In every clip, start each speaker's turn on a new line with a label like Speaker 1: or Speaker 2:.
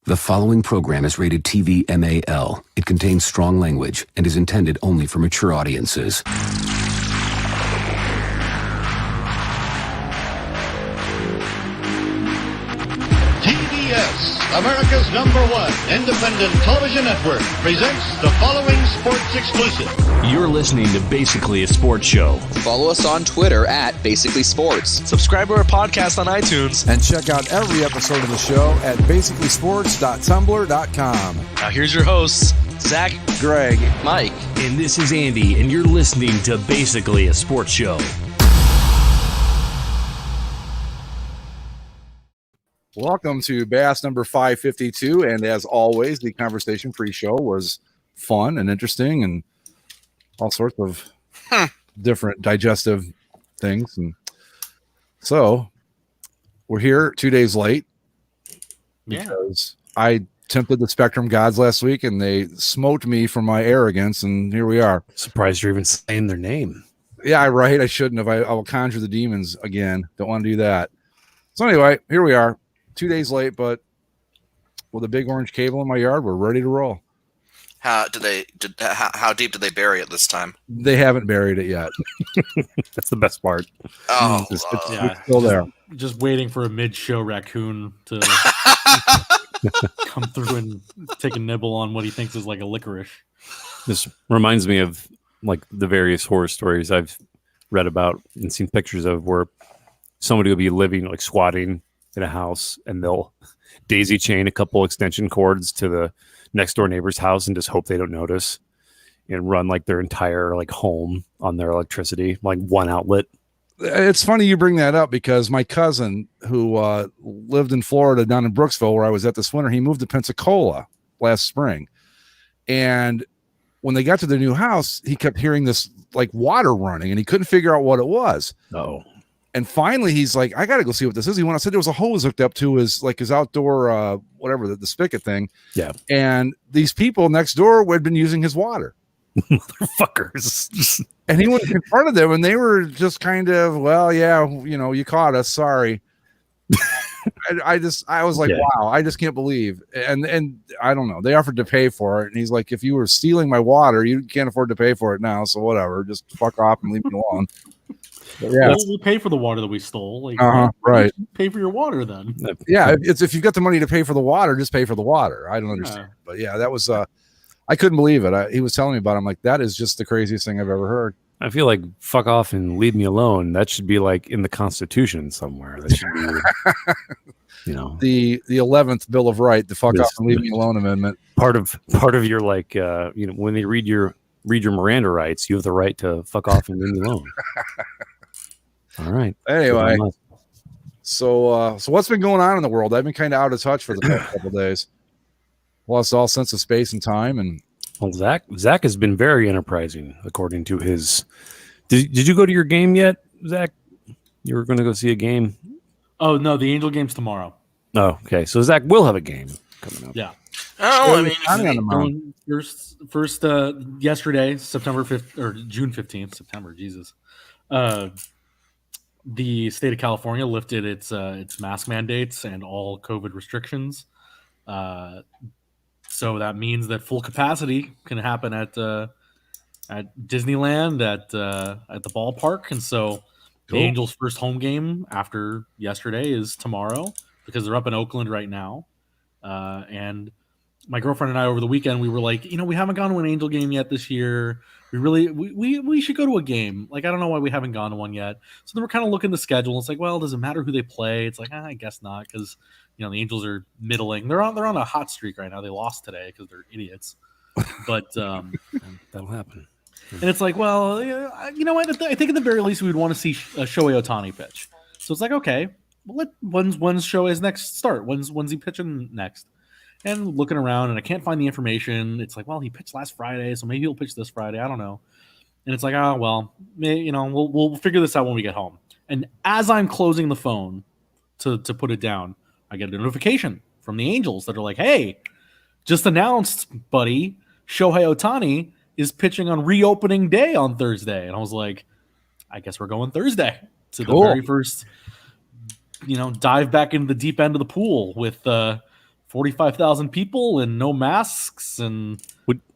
Speaker 1: The following program is rated TV MAL. It contains strong language and is intended only for mature audiences.
Speaker 2: TBS, America's #1 independent television network, presents the following sports exclusive.
Speaker 3: You're listening to Basically a Sports Show.
Speaker 4: Follow us on Twitter at Basically Sports.
Speaker 5: Subscribe to our podcast on iTunes.
Speaker 6: And check out every episode of the show at basicallysports.tumblr.com.
Speaker 5: Now here's your hosts, Zach,
Speaker 4: Greg, Mike.
Speaker 3: And this is Andy, and you're listening to Basically a Sports Show.
Speaker 6: Welcome to Bass number 552. And as always, the conversation pre-show was fun and interesting and all sorts of different digestive things. And so we're here 2 days late because I tempted the Spectrum gods last week and they smote me for my arrogance. And here we are.
Speaker 3: Surprised you're even saying their name.
Speaker 6: Yeah, right. I shouldn't have. I will conjure the demons again. Don't want to do that. So anyway, here we are 2 days late, but with a big orange cable in my yard, we're ready to roll.
Speaker 7: How deep did they bury it this time?
Speaker 6: They haven't buried it yet.
Speaker 3: That's the best part.
Speaker 7: Oh,
Speaker 6: It's still there.
Speaker 8: Just waiting for a mid-show raccoon to come through and take a nibble on what he thinks is like a licorice.
Speaker 9: This reminds me of like the various horror stories I've read about and seen pictures of where somebody will be living like squatting in a house and they'll daisy chain a couple extension cords to the next door neighbor's house and just hope they don't notice and run like their entire like home on their electricity, like one outlet.
Speaker 6: It's funny you bring that up because my cousin who lived in Florida down in Brooksville where I was at this winter, he moved to Pensacola last spring. And when they got to their new house, he kept hearing this like water running and he couldn't figure out what it was.
Speaker 9: Oh.
Speaker 6: And finally, he's like, I got to go see what this is. He went outside. There was a hose hooked up to his outdoor, whatever, the spigot thing.
Speaker 9: Yeah.
Speaker 6: And these people next door had been using his water.
Speaker 9: Motherfuckers.
Speaker 6: And he went and confronted them, and they were just kind of, well, yeah, you caught us. Sorry. I was like, wow, I just can't believe. And I don't know. They offered to pay for it. And he's like, if you were stealing my water, you can't afford to pay for it now. So whatever, just fuck off and leave me alone.
Speaker 8: But yeah, we'll pay for the water that we stole. Like,
Speaker 6: right.
Speaker 8: Pay for your water then.
Speaker 6: Yeah, it's if you've got the money to pay for the water, just pay for the water. I don't understand. But yeah, that was I couldn't believe it. He was telling me about it. I'm like, that is just the craziest thing I've ever heard.
Speaker 9: I feel like fuck off and leave me alone. That should be like in the Constitution somewhere. That should be,
Speaker 6: the 11th Bill of Rights, the fuck off and leave me alone amendment.
Speaker 9: Part of your like, when they read your Miranda rights, you have the right to fuck off and leave me alone. All right.
Speaker 6: Anyway, so what's been going on in the world? I've been kind of out of touch for the past couple of days. Lost all sense of space and time. And
Speaker 9: well, Zach has been very enterprising, according to his. Did you go to your game yet, Zach? You were going to go see a game.
Speaker 8: Oh no, the Angel game's tomorrow.
Speaker 9: Oh, okay. So Zach will have a game coming up.
Speaker 8: Yeah.
Speaker 7: Oh,
Speaker 8: First, yesterday, September 5th or June 15th, September, Jesus. The state of California lifted its mask mandates and all COVID restrictions. So that means that full capacity can happen at Disneyland, at the ballpark, and so the Angels' first home game after yesterday is tomorrow because they're up in Oakland right now. And my girlfriend and I over the weekend, we were like, we haven't gone to an Angel game yet this year. We should go to a game. Like, I don't know why we haven't gone to one yet. So then we're kind of looking at the schedule. It's like, well, does it matter who they play? It's like, I guess not, because the Angels are middling. They're on a hot streak right now. They lost today because they're idiots. But
Speaker 9: that'll happen.
Speaker 8: And it's like, well, you know what? I think at the very least we would want to see Shohei Ohtani pitch. So it's like, okay, well, when's Shohei's next start? When's he pitching next? And looking around, and I can't find the information. It's like, well, he pitched last Friday, so maybe he'll pitch this Friday. I don't know. And it's like, oh, well, we'll figure this out when we get home. And as I'm closing the phone to put it down, I get a notification from the Angels that are like, hey, just announced, buddy, Shohei Ohtani is pitching on reopening day on Thursday. And I was like, I guess we're going Thursday to the very first, dive back into the deep end of the pool with 45,000 people and no masks and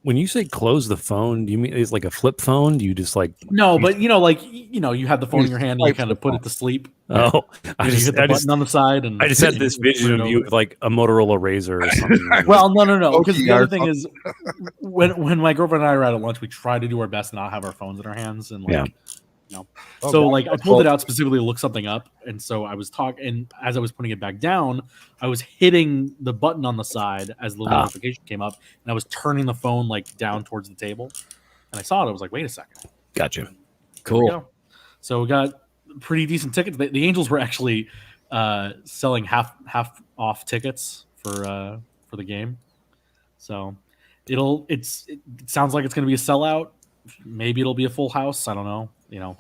Speaker 9: When you say close the phone, do you mean it's like a flip phone? Do you just like
Speaker 8: no, but you have the phone in your hand and you kind of put it to sleep.
Speaker 9: oh,
Speaker 8: You hit the button on the side and
Speaker 9: I just had this vision of you with like a Motorola Razor or something.
Speaker 8: Well, no, because the other
Speaker 6: OTR
Speaker 8: thing is when my girlfriend and I were out at lunch, we try to do our best to not have our phones in our hands and like so like I pulled it out specifically to look something up, and so I was talking, and as I was putting it back down, I was hitting the button on the side as the notification came up, and I was turning the phone like down towards the table, and I saw it. I was like, "Wait a second,
Speaker 9: Gotcha.
Speaker 8: cool." So we got pretty decent tickets. The Angels were actually selling half off tickets for the game, so it sounds like it's going to be a sellout. Maybe it'll be a full house. I don't know.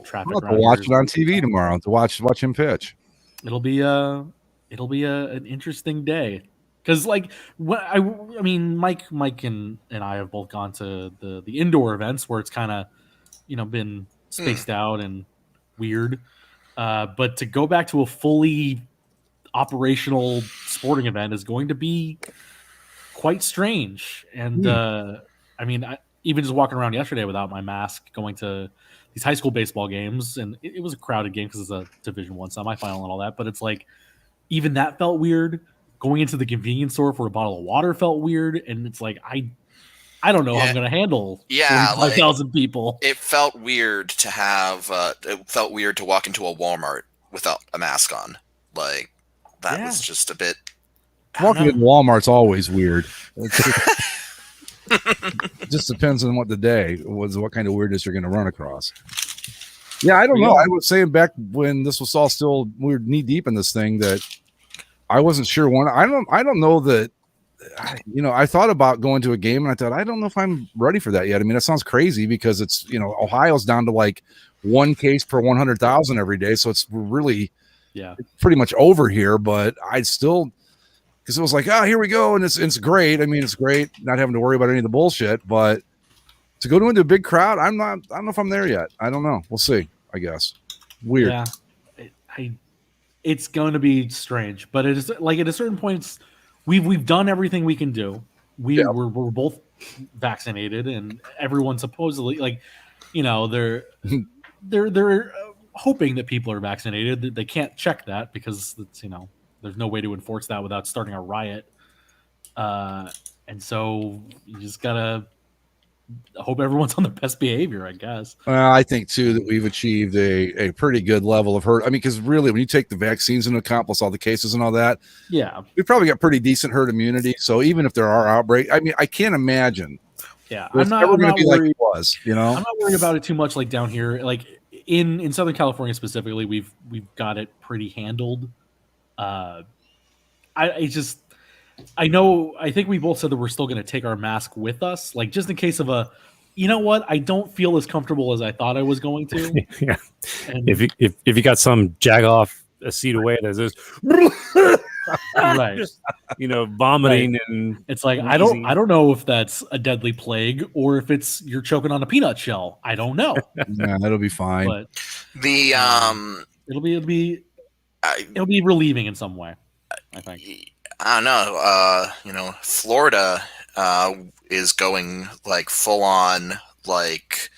Speaker 8: Traffic.
Speaker 6: I'll have to watch it on TV tomorrow to watch him pitch.
Speaker 8: It'll be an interesting day because like I mean Mike and I have both gone to the indoor events where it's kind of been spaced out and weird, but to go back to a fully operational sporting event is going to be quite strange. And I mean, even just walking around yesterday without my mask, going to these high school baseball games, and it was a crowded game because it's a Division I semifinal and all that. But it's like even that felt weird. Going into the convenience store for a bottle of water felt weird, and it's like I don't know how I'm going to handle 5,000 people.
Speaker 7: It felt weird to have. It felt weird to walk into a Walmart without a mask on. Like that was just a bit.
Speaker 6: Walking in Walmart's always weird. It just depends on what the day was, what kind of weirdness you're going to run across. Yeah, I don't know. I was saying back when this was all still we were knee deep in this thing that I wasn't sure. I don't know that. I thought about going to a game and I thought I don't know if I'm ready for that yet. I mean, it sounds crazy because it's Ohio's down to like 1 case per 100,000 every day, so it's really pretty much over here. But I still. Because it was like, here we go, and it's great. I mean, it's great not having to worry about any of the bullshit. But to go into a big crowd, I don't know if I'm there yet. I don't know. We'll see. I guess. Weird.
Speaker 8: Yeah, it's going to be strange, but it is like at a certain point, we've done everything we can do. We're both vaccinated, and everyone supposedly they're hoping that people are vaccinated. They can't check that because it's there's no way to enforce that without starting a riot. And so you just gotta hope everyone's on the best behavior, I guess.
Speaker 6: Well, I think too that we've achieved a pretty good level of herd. I mean, because really, when you take the vaccines into account plus all the cases and all that, we probably got pretty decent herd immunity. So even if there are outbreaks, I mean, I can't imagine.
Speaker 8: Yeah,
Speaker 6: I'm not going to be worried, like it was. I'm
Speaker 8: not worried about it too much. Like down here, like in Southern California specifically, we've got it pretty handled. I think we both said that we're still going to take our mask with us, like just in case of I don't feel as comfortable as I thought I was going to.
Speaker 9: Yeah. And if you got some jag off a seat away that says,
Speaker 8: right,
Speaker 9: just, vomiting right. And
Speaker 8: it's like, I don't know if that's a deadly plague or if it's you're choking on a peanut shell. I don't know.
Speaker 6: Yeah, that'll be fine.
Speaker 7: But
Speaker 8: it'll be relieving in some way, I think.
Speaker 7: I don't know. Florida is going like full on like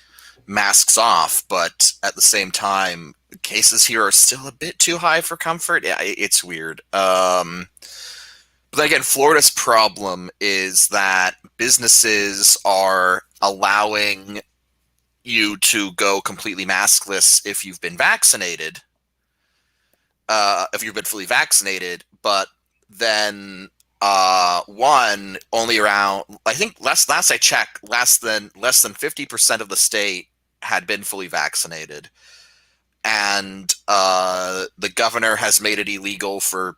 Speaker 7: masks off, but at the same time, cases here are still a bit too high for comfort. Yeah, it's weird. But again, Florida's problem is that businesses are allowing you to go completely maskless if you've been vaccinated. If you've been fully vaccinated, but then only around, I think last I checked, less than 50% of the state had been fully vaccinated, and the governor has made it illegal for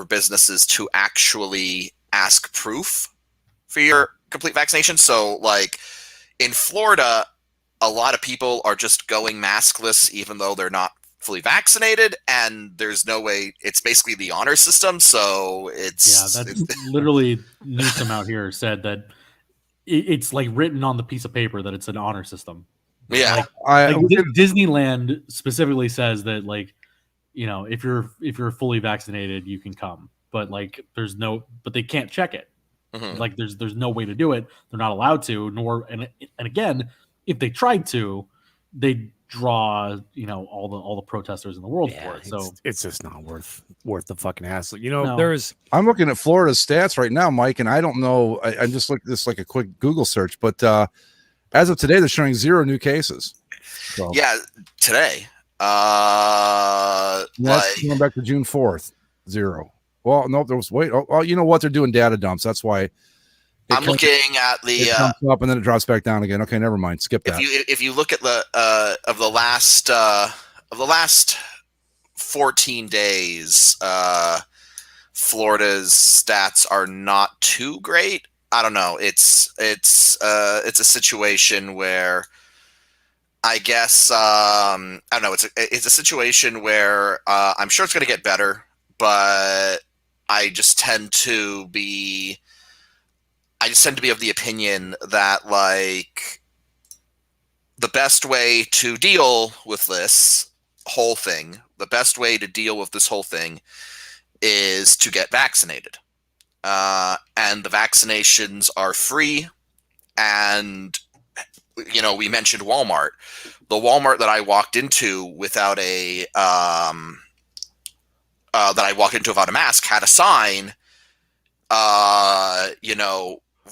Speaker 7: businesses to actually ask proof for your complete vaccination. So, like in Florida, a lot of people are just going maskless even though they're not fully vaccinated, and there's no way. It's basically the honor system, so it's
Speaker 8: literally Newsom out here said that it's like written on the piece of paper that it's an honor system.
Speaker 7: Yeah,
Speaker 8: Disneyland specifically says that if you're fully vaccinated, you can come. but like but they can't check it.
Speaker 7: Mhm.
Speaker 8: Like there's no way to do it. They're not allowed to. And again, if they tried to, they'd draw all the protesters in the world for it. So
Speaker 9: it's just not worth the fucking hassle.
Speaker 8: No.
Speaker 6: I'm looking at Florida's stats right now, Mike, and I don't know. I'm just looking at this like a quick Google search, but as of today, they're showing 0 new cases. So,
Speaker 7: Yeah, today.
Speaker 6: that's going back to June 4th, 0. Well, no, there was you know what? They're doing data dumps. That's why.
Speaker 7: I'm looking at the
Speaker 6: it comes up and then it drops back down again. Okay, never mind. Skip that.
Speaker 7: If you look at the of the last 14 days, Florida's stats are not too great. I don't know. It's a situation where I guess I don't know. It's a situation where I'm sure it's going to get better, but I just tend to be of the opinion that like the best way to deal with this whole thing, is to get vaccinated. And the vaccinations are free. And, we mentioned Walmart. The Walmart that I walked into without a mask had a sign,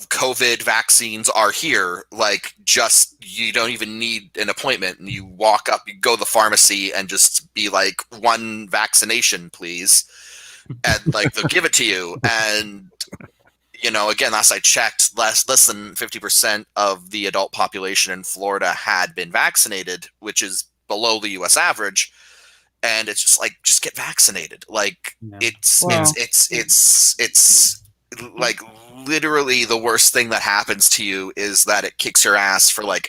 Speaker 7: COVID vaccines are here. Like, just, you don't even need an appointment. And you walk up, you go to the pharmacy and just be like, 1 vaccination, please. And like, they'll give it to you. And, again, last I checked, less than 50% of the adult population in Florida had been vaccinated, which is below the U.S. average. And it's just like, just get vaccinated. Like, it's like literally the worst thing that happens to you is that it kicks your ass for like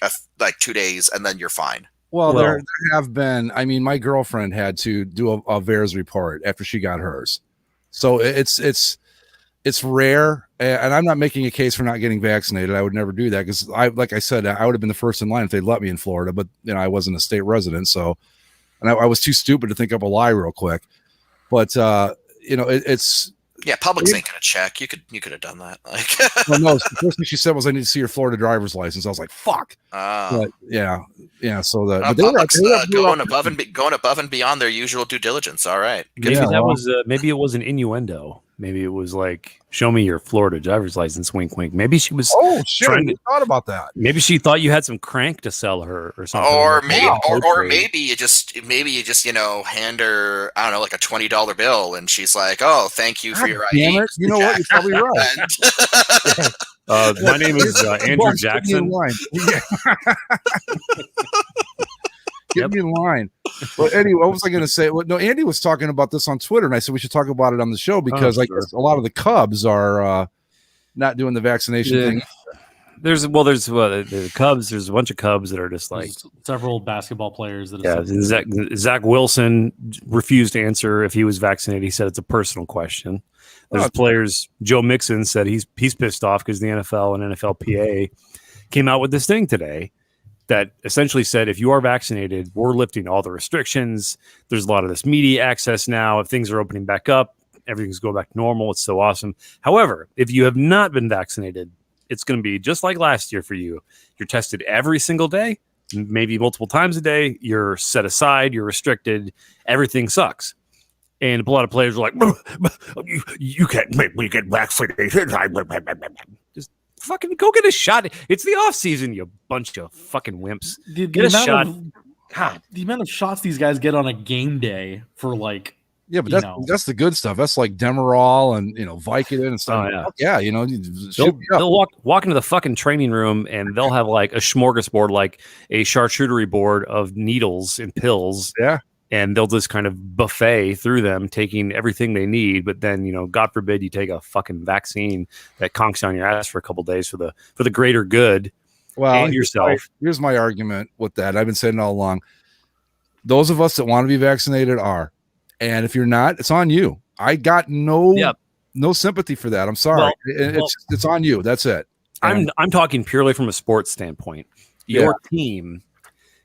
Speaker 7: 2 days and then you're fine.
Speaker 6: Well, there have been. I mean, my girlfriend had to do a VAERS report after she got hers, so it's rare. And I'm not making a case for not getting vaccinated. I would never do that because like I said, I would have been the first in line if they'd let me in Florida. But I wasn't a state resident, so I was too stupid to think up a lie real quick. But it's.
Speaker 7: Yeah, Publix ain't gonna check. You could have done that. Like,
Speaker 6: well, no, the first thing she said was, "I need to see your Florida driver's license." I was like, "Fuck." But, yeah. So
Speaker 7: Publix going above and beyond their usual due diligence. All right.
Speaker 9: Maybe maybe it was an innuendo. Maybe it was like, "Show me your Florida driver's license." Wink, wink. Maybe she was.
Speaker 6: Oh shit! I thought about that.
Speaker 9: Maybe she thought you had some crank to sell her or something.
Speaker 7: Or maybe you just hand her, I don't know, like a $20 bill, and she's like, "Oh, thank you for your ID."
Speaker 6: Damn it. You know what? You're probably right.
Speaker 9: My name is Andrew Jackson.
Speaker 6: Get me in line. But anyway, what was I going to say? Well, no, Andy was talking about this on Twitter, and I said we should talk about it on the show because I guess a lot of the Cubs are not doing the vaccination thing.
Speaker 9: There's the Cubs. There's a bunch of Cubs that are just like
Speaker 8: several basketball players that
Speaker 9: Zach Wilson refused to answer if he was vaccinated. He said it's a personal question. There's players. Joe Mixon said he's pissed off because the NFL and NFLPA came out with this thing today that essentially said, if you are vaccinated, we're lifting all the restrictions. There's a lot of this media access now. If things are opening back up, everything's going back to normal. It's so awesome. However, if you have not been vaccinated, it's going to be just like last year for you. You're tested every single day, maybe multiple times a day. You're set aside. You're restricted. Everything sucks. And a lot of players are like, you can't make me get vaccinated. Just fucking go get a shot. It's the off season, you bunch of fucking wimps. Get a shot.
Speaker 8: The amount of shots these guys get on a game day for like.
Speaker 6: Yeah, but that's the good stuff. That's like Demerol and Vicodin and stuff.
Speaker 9: Oh, yeah.
Speaker 6: They'll
Speaker 9: walk into the fucking training room and they'll have like a smorgasbord, like a charcuterie board of needles and pills.
Speaker 6: Yeah.
Speaker 9: And they'll just kind of buffet through them, taking everything they need. But then, God forbid you take a fucking vaccine that conks on your ass for a couple of days for the greater good.
Speaker 6: Well,
Speaker 9: and yourself.
Speaker 6: Here's my argument with that. I've been saying it all along. Those of us that want to be vaccinated are, and if you're not, it's on you. I got no sympathy for that. I'm sorry. It's on you. That's it.
Speaker 9: I'm talking purely from a sports standpoint. Your team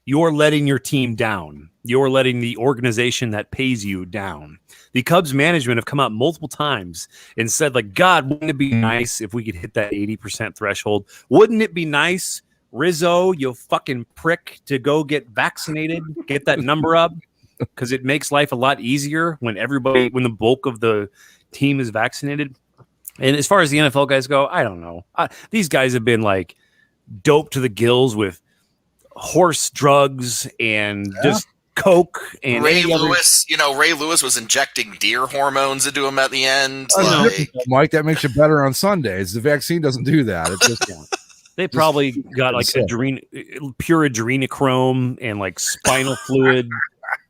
Speaker 9: you're letting your team down. You're letting the organization that pays you down. The Cubs management have come out multiple times and said, like, God, wouldn't it be nice if we could hit that 80% threshold? Wouldn't it be nice, Rizzo, you fucking prick, to go get vaccinated, get that number up? Because it makes life a lot easier when the bulk of the team is vaccinated. And as far as the NFL guys go, I don't know. These guys have been like doped to the gills with horse drugs and just coke. And
Speaker 7: Ray Lewis was injecting deer hormones into him at the end.
Speaker 6: Mike, that makes you better on Sundays. The vaccine doesn't do that. It's just
Speaker 9: they probably got like pure adrenochrome and like spinal fluid.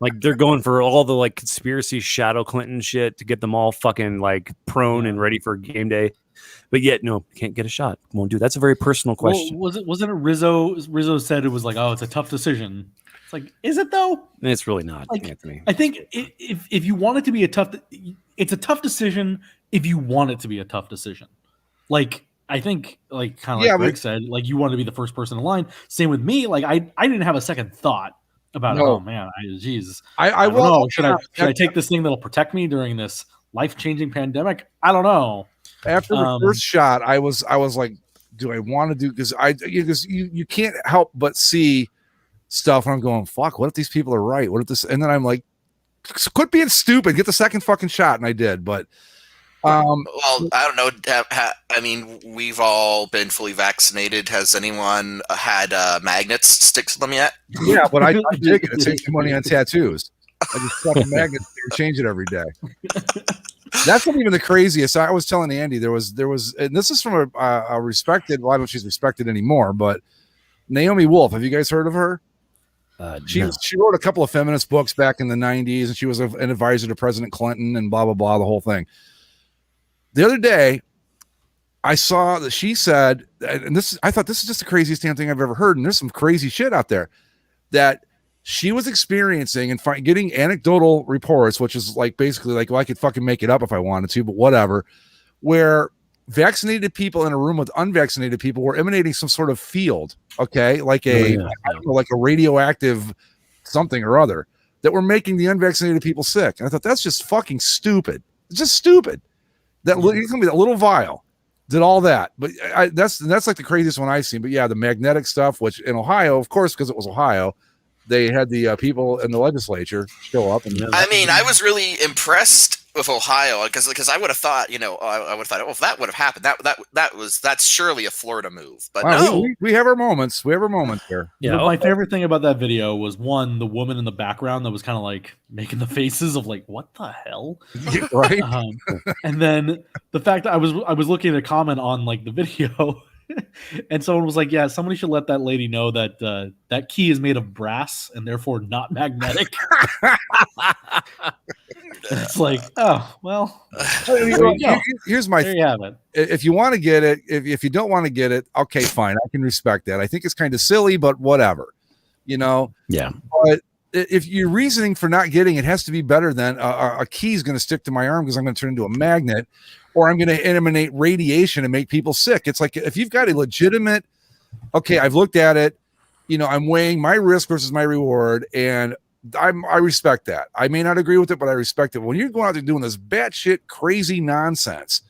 Speaker 9: Like they're going for all the like conspiracy shadow Clinton shit to get them all fucking like prone and ready for game day. But yet, no, can't get a shot. Won't do. That's a very personal question.
Speaker 8: Well, wasn't it Rizzo? Rizzo said it was like, oh, it's a tough decision. It's like, is it though?
Speaker 9: It's really not,
Speaker 8: like,
Speaker 9: Anthony.
Speaker 8: I think if you want it to be it's a tough decision if you want it to be a tough decision. Like I think, like kind of like Greg said, like you want to be the first person in line. Same with me. Like I didn't have a second thought about it. Oh man, I don't know. Should I take this thing that'll protect me during this life-changing pandemic? I don't know.
Speaker 6: After the first shot, I was like, do I want to do? Because you can't help but see stuff, and I'm going, fuck. What if these people are right? What if this? And then I'm like, quit being stupid. Get the second fucking shot, and I did. But
Speaker 7: well, I don't know. I mean, we've all been fully vaccinated. Has anyone had magnets stick to them yet?
Speaker 6: Yeah, but I dig it. It saves money on tattoos. I just stuff a magnet and change it every day. That's not even the craziest. I was telling Andy there was, and this is from a respected. Well, I don't know if she's respected anymore, but Naomi Wolf. Have you guys heard of her? She wrote a couple of feminist books back in the 90s, and she was an advisor to President Clinton and blah blah blah, the whole thing. The other day, I saw that she said, and I thought this is just the craziest damn thing I've ever heard, and there's some crazy shit out there that she was experiencing and getting anecdotal reports, which is like basically like, well, I could fucking make it up if I wanted to, but whatever, where vaccinated people in a room with unvaccinated people were emanating some sort of field, okay, like I don't know, like a radioactive something or other that were making the unvaccinated people sick. And I thought that's just fucking stupid. It's just stupid. That little vial did all that, but that's like the craziest one I've seen. But yeah, the magnetic stuff, which in Ohio, of course, because it was Ohio, they had the people in the legislature show up. And
Speaker 7: I mean, I was really impressed with Ohio because I would have thought, well, if that would have happened, that's surely a Florida move. But no,
Speaker 6: we have our moments. We have our moments here.
Speaker 8: Yeah, my favorite thing about that video was the woman in the background that was kind of like making the faces of like, what the hell,
Speaker 6: right?
Speaker 8: And then the fact that I was looking at a comment on like the video. And someone was like, yeah, somebody should let that lady know that that key is made of brass and therefore not magnetic. It's like, oh, well.
Speaker 6: Here's my
Speaker 8: there you have it.
Speaker 6: If you want to get it, if you don't want to get it, okay, fine. I can respect that. I think it's kind of silly, but whatever. Yeah. But if your reasoning for not getting it has to be better than a key is going to stick to my arm because I'm going to turn into a magnet, or I'm going to emanate radiation and make people sick. It's like if you've got a legitimate, okay, I've looked at it, I'm weighing my risk versus my reward, and I respect that. I may not agree with it, but I respect it. When you're going out there doing this batshit crazy nonsense,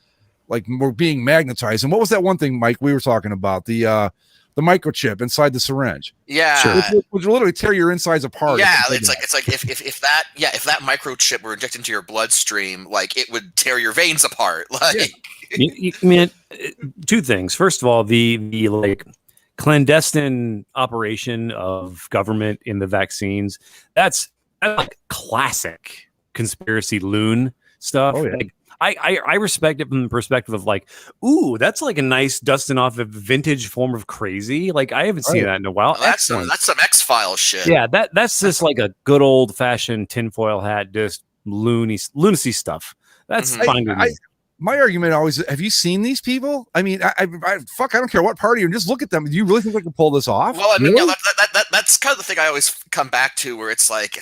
Speaker 6: like we're being magnetized. And what was that one thing, Mike, we were talking about? The microchip inside the syringe.
Speaker 7: Yeah.
Speaker 6: Which will literally tear your insides apart.
Speaker 7: Yeah, it's like if that microchip were injected into your bloodstream, like it would tear your veins apart. Like
Speaker 9: I mean, two things. First of all, the like clandestine operation of government in the vaccines, that's like classic conspiracy loon stuff.
Speaker 6: Oh, yeah.
Speaker 9: Like, I respect it from the perspective of like, ooh, that's like a nice dusting off a vintage form of crazy. Like I haven't seen that in a while.
Speaker 7: That's some X-Files shit.
Speaker 9: Yeah, that's just like a good old fashioned tinfoil hat, just lunacy stuff. That's fine with me.
Speaker 6: My argument always, have you seen these people? I mean, I don't care what party, and just look at them. Do you really think they can pull this off?
Speaker 7: Well, I mean,
Speaker 6: really?
Speaker 7: that's kind of the thing I always come back to, where it's like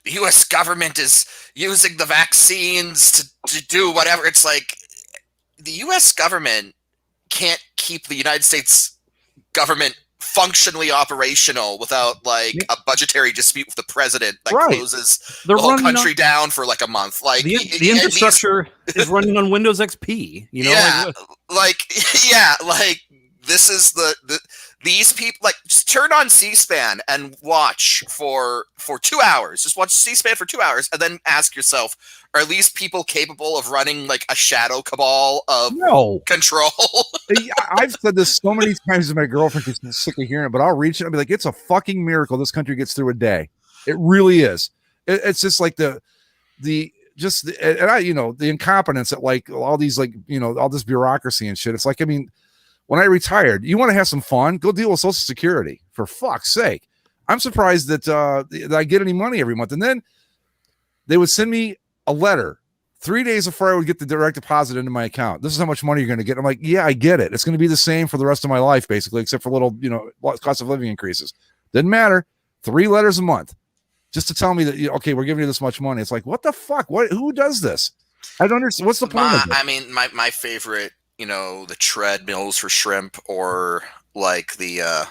Speaker 7: the U.S. government is using the vaccines to do whatever. It's like the U.S. government can't keep the United States government functionally operational without like a budgetary dispute with the president that
Speaker 6: Right.
Speaker 7: closes
Speaker 9: They're
Speaker 7: the whole
Speaker 9: running
Speaker 7: country down for like a month. Like
Speaker 9: the
Speaker 7: at least-
Speaker 9: infrastructure is running on Windows XP. You know,
Speaker 7: yeah,
Speaker 9: like,
Speaker 7: this is these people, like, just turn on C-SPAN and watch for 2 hours. Just watch C-SPAN for 2 hours, and then ask yourself: are these people capable of running like a shadow cabal of control?
Speaker 6: I've said this so many times to my girlfriend. She's sick of hearing it, but I'll reach it and be like, "It's a fucking miracle this country gets through a day. It really is. It's just like the incompetence that like all these all this bureaucracy and shit. It's like, I mean, when I retired, you want to have some fun, go deal with Social Security, for fuck's sake. I'm surprised that I get any money every month. And then they would send me a letter 3 days before I would get the direct deposit into my account. This is how much money you're going to get. I'm like, yeah, I get it. It's going to be the same for the rest of my life, basically, except for little, cost of living increases. Didn't matter. 3 letters a month just to tell me that, okay, we're giving you this much money. It's like, what the fuck? Who does this? I don't understand. What's the point of it?
Speaker 7: I mean, my favorite, the treadmills for shrimp, or like the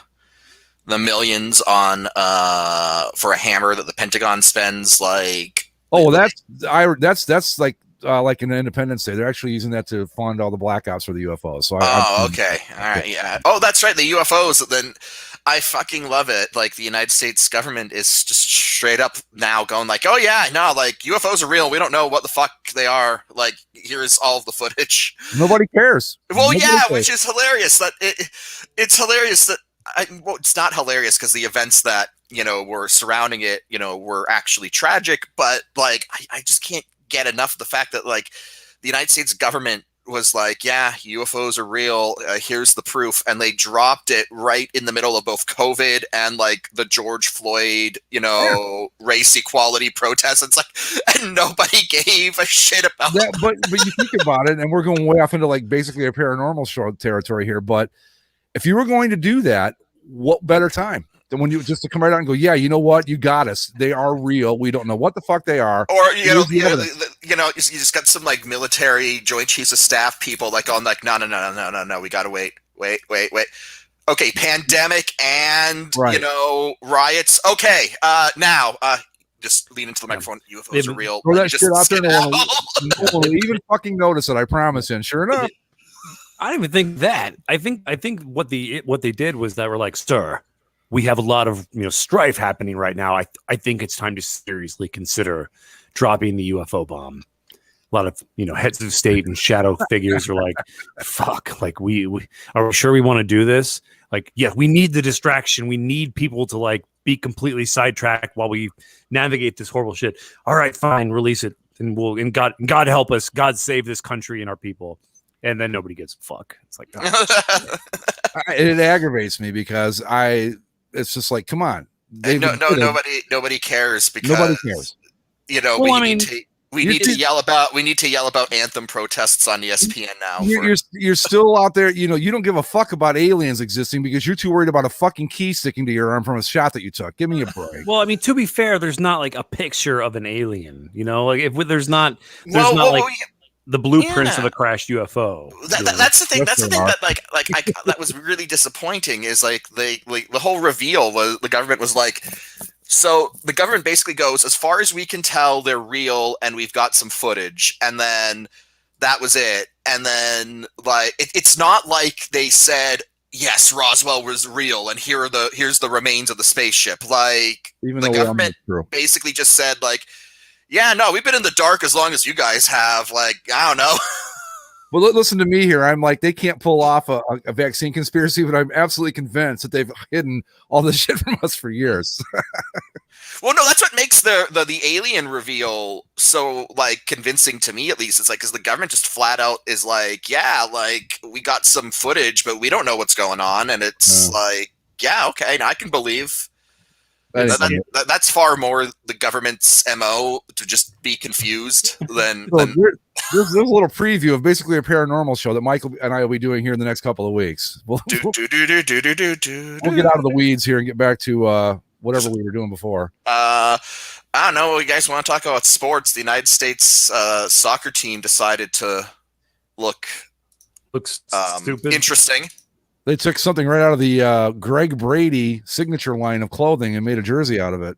Speaker 7: millions on for a hammer that the Pentagon spends, like.
Speaker 6: Oh, that's like an Independence Day. They're actually using that to fund all the black ops for the UFOs. So
Speaker 7: okay, all right, yeah. Oh, that's right, the UFOs. Then I fucking love it. Like, the United States government is just straight up now going like, oh yeah, no, like, UFOs are real. We don't know what the fuck they are. Like, here's all of the footage.
Speaker 6: Nobody cares.
Speaker 7: Well,
Speaker 6: Nobody
Speaker 7: yeah,
Speaker 6: cares.
Speaker 7: which is hilarious. That it's hilarious that it's not hilarious because the events that were surrounding it, were actually tragic. But like, I just can't get enough of the fact that like the United States government was like, yeah, UFOs are real. Here's the proof, and they dropped it right in the middle of both COVID and like the George Floyd, race equality protests. It's like, and nobody gave a shit about
Speaker 6: that. But you think about it, and we're going way off into like basically a paranormal show territory here. But if you were going to do that, what better time than when you just to come right out and go, yeah, you know what, you got us. They are real. We don't know what the fuck they are.
Speaker 7: Or you just got some like military Joint Chiefs of Staff people like on like, no, we gotta wait. Okay, pandemic and riots. Okay, now just lean into the microphone. UFOs are real.
Speaker 6: Throw that shit out there. No one will even fucking notice it. I promise. And sure enough.
Speaker 9: I don't even think that. I think what they did was that we're like, sir, we have a lot of strife happening right now. I think it's time to seriously consider dropping the UFO bomb. A lot of heads of state and shadow figures are like, fuck, like we are we sure we want to do this? Like, yeah, we need the distraction. We need people to like be completely sidetracked while we navigate this horrible shit. All right, fine, release it, and God help us, God save this country and our people. And then nobody gives a fuck. It's like, oh.
Speaker 6: It aggravates me because it's just like, come on.
Speaker 7: Nobody cares because
Speaker 6: nobody cares.
Speaker 7: We need to yell about anthem protests on ESPN now.
Speaker 6: You're still out there. You don't give a fuck about aliens existing because you're too worried about a fucking key sticking to your arm from a shot that you took. Give me a break.
Speaker 9: Well, I mean, to be fair, there's not like a picture of an alien. Like if there's not the blueprints of a crashed UFO.
Speaker 7: That's the thing. That's the thing that was really disappointing is like the whole reveal was the government was like, so the government basically goes, as far as we can tell, they're real, and we've got some footage, and then that was it. And then like it's not like they said, yes, Roswell was real, and here's the remains of the spaceship. Like,
Speaker 6: even
Speaker 7: the government basically just said like, yeah, no, we've been in the dark as long as you guys have. Like, I don't know.
Speaker 6: Well, listen to me here. I'm like, they can't pull off a vaccine conspiracy, but I'm absolutely convinced that they've hidden all this shit from us for years.
Speaker 7: Well, no, that's what makes the alien reveal so like convincing to me, at least. It's like, because the government just flat out is like, yeah, like we got some footage, but we don't know what's going on, and it's like, yeah, okay, now I can believe. That's far more the government's MO, to just be confused than.
Speaker 6: There's a little preview of basically a paranormal show that Michael and I will be doing here in the next couple of weeks. We'll get out of the weeds here and get back to whatever we were doing before.
Speaker 7: I don't know. You guys want to talk about sports? The United States soccer team decided to looks
Speaker 9: stupid,
Speaker 7: interesting.
Speaker 6: They took something right out of the Greg Brady signature line of clothing and made a jersey out of it.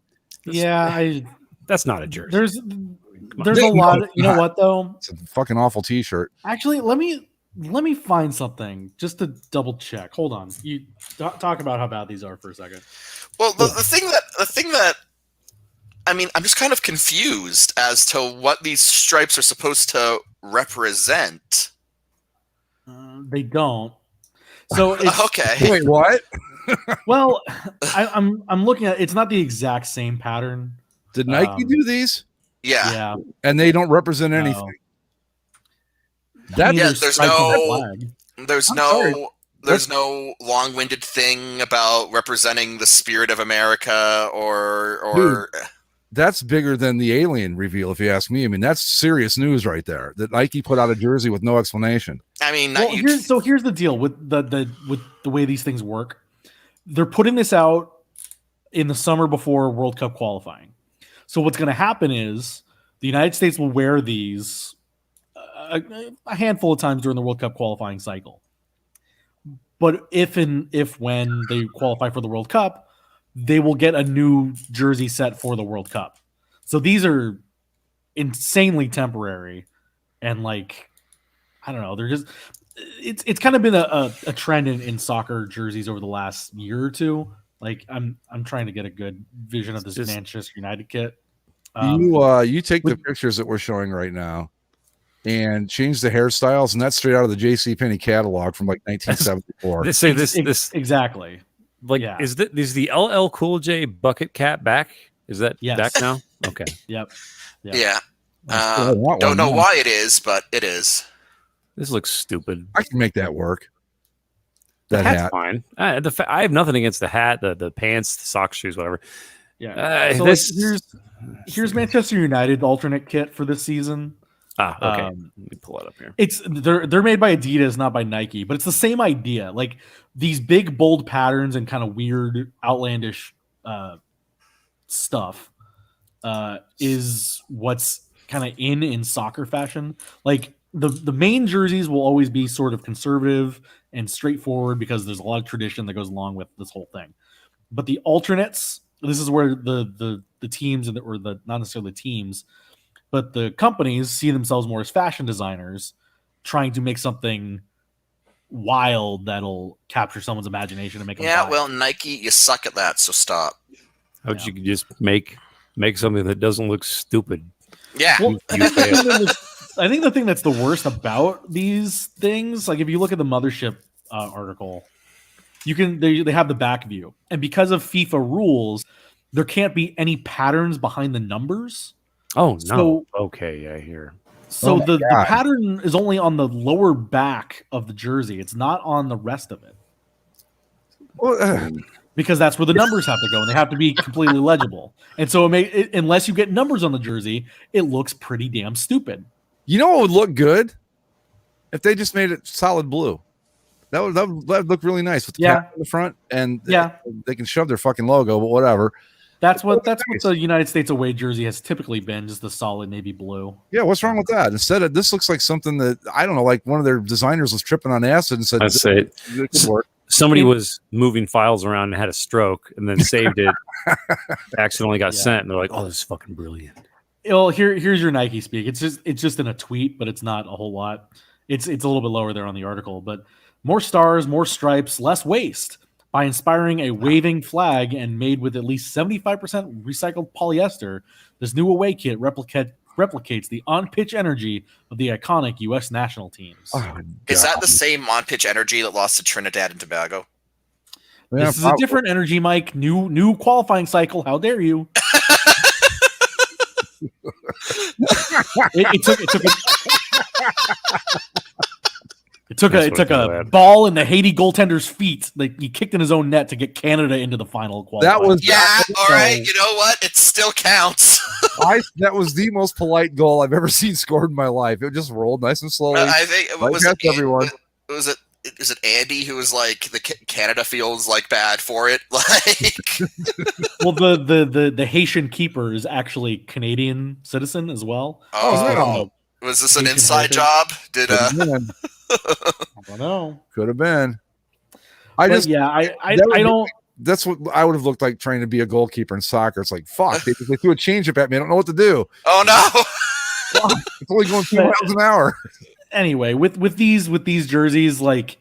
Speaker 9: That's not a jersey.
Speaker 8: There's a lot. You know what though?
Speaker 6: It's a fucking awful T-shirt.
Speaker 8: Actually, let me find something just to double check. Hold on. You talk about how bad these are for a second.
Speaker 7: Well, the thing that I mean, I'm just kind of confused as to what these stripes are supposed to represent.
Speaker 8: They don't. So it's,
Speaker 7: okay.
Speaker 6: Wait, what?
Speaker 8: Well, I'm looking at. It's not the exact same pattern.
Speaker 6: Did Nike do these?
Speaker 7: Yeah.
Speaker 6: And they don't represent anything.
Speaker 7: There's no long-winded thing about representing the spirit of America or
Speaker 6: Dude, that's bigger than the alien reveal, if you ask me. I mean, that's serious news right there. That Nike put out a jersey with no explanation.
Speaker 7: I mean,
Speaker 8: here's the deal with the way these things work. They're putting this out in the summer before World Cup qualifying. So what's going to happen is the United States will wear these a handful of times during the World Cup qualifying cycle. But when they qualify for the World Cup, they will get a new jersey set for the World Cup. So these are insanely temporary, and I don't know, they're just it's kind of been a trend in soccer jerseys over the last year or two. I'm trying to get a good vision of this Manchester United kit.
Speaker 6: You take the pictures that we're showing right now and change the hairstyles, and that's straight out of the JCPenney catalog from 1974.
Speaker 9: They say this
Speaker 8: exactly.
Speaker 9: Is the LL Cool J bucket cap back? Is that back now? Okay.
Speaker 8: Yep.
Speaker 7: Yeah. Don't know why it is, but it is.
Speaker 9: This looks stupid.
Speaker 6: I can make that work.
Speaker 9: That hat's fine. I have nothing against the hat, the pants, the socks, shoes, whatever.
Speaker 8: Yeah. Here's Manchester United alternate kit for this season.
Speaker 9: Okay. Let me pull it up here.
Speaker 8: They're made by Adidas, not by Nike, but it's the same idea. Like these big bold patterns and kind of weird, outlandish stuff is what's kind of in soccer fashion. Like the main jerseys will always be sort of conservative and straightforward because there's a lot of tradition that goes along with this whole thing. But the alternates, this is where the teams or not necessarily the teams, but the companies see themselves more as fashion designers trying to make something wild that'll capture someone's imagination and make them buy.
Speaker 7: Well, Nike, you suck at that, so stop.
Speaker 9: How'd you just make something that doesn't look stupid?
Speaker 7: Yeah.
Speaker 8: Well, I think the thing that's the worst about these things, like if you look at the Mothership article, they have the back view, and because of FIFA rules, there can't be any patterns behind the numbers.
Speaker 9: Oh no!
Speaker 8: So,
Speaker 9: okay, yeah, here.
Speaker 8: So the pattern is only on the lower back of the jersey; it's not on the rest of it.
Speaker 6: Well,
Speaker 8: because that's where the numbers have to go, and they have to be completely legible. And so, unless you get numbers on the jersey, it looks pretty damn stupid.
Speaker 6: You know what would look good? If they just made it solid blue. That would look really nice with the cap in the front, and they can shove their fucking logo, but whatever.
Speaker 8: That's what the United States away jersey has typically been, just the solid navy blue.
Speaker 6: Yeah, what's wrong with that? Instead of this looks like something that I don't know, like one of their designers was tripping on acid and said,
Speaker 9: "I'd say it could work." Somebody was moving files around and had a stroke, and then saved it. Accidentally got sent, and they're like, "Oh, this is fucking brilliant."
Speaker 8: Well, here's your Nike speak. It's just in a tweet, but it's not a whole lot. It's a little bit lower there on the article, but more stars, more stripes, less waste. By inspiring a waving flag and made with at least 75% recycled polyester, this new away kit replicates the on-pitch energy of the iconic U.S. national teams.
Speaker 6: Oh,
Speaker 7: is that the same on-pitch energy that lost to Trinidad and Tobago?
Speaker 8: This is a different energy, Mike. New qualifying cycle. How dare you? It took a ball in the Haiti goaltender's feet. Like he kicked in his own net to get Canada into the final qualifying.
Speaker 7: All right. You know what? It still counts.
Speaker 6: That was the most polite goal I've ever seen scored in my life. It just rolled nice and slowly.
Speaker 7: I think
Speaker 6: everyone.
Speaker 7: Is it Andy who was like the Canada feels like bad for it? Like,
Speaker 8: well, the Haitian keeper is actually Canadian citizen as well.
Speaker 7: Oh, was this an inside job?
Speaker 8: I don't know.
Speaker 6: Could have been. I
Speaker 8: But
Speaker 6: just
Speaker 8: yeah, I
Speaker 6: that would be-
Speaker 8: don't.
Speaker 6: That's what I would have looked like trying to be a goalkeeper in soccer. It's like fuck, they threw a changeup at me. I don't know what to do.
Speaker 7: Oh no!
Speaker 6: It's only going 2 miles an hour.
Speaker 8: Anyway, with these jerseys, like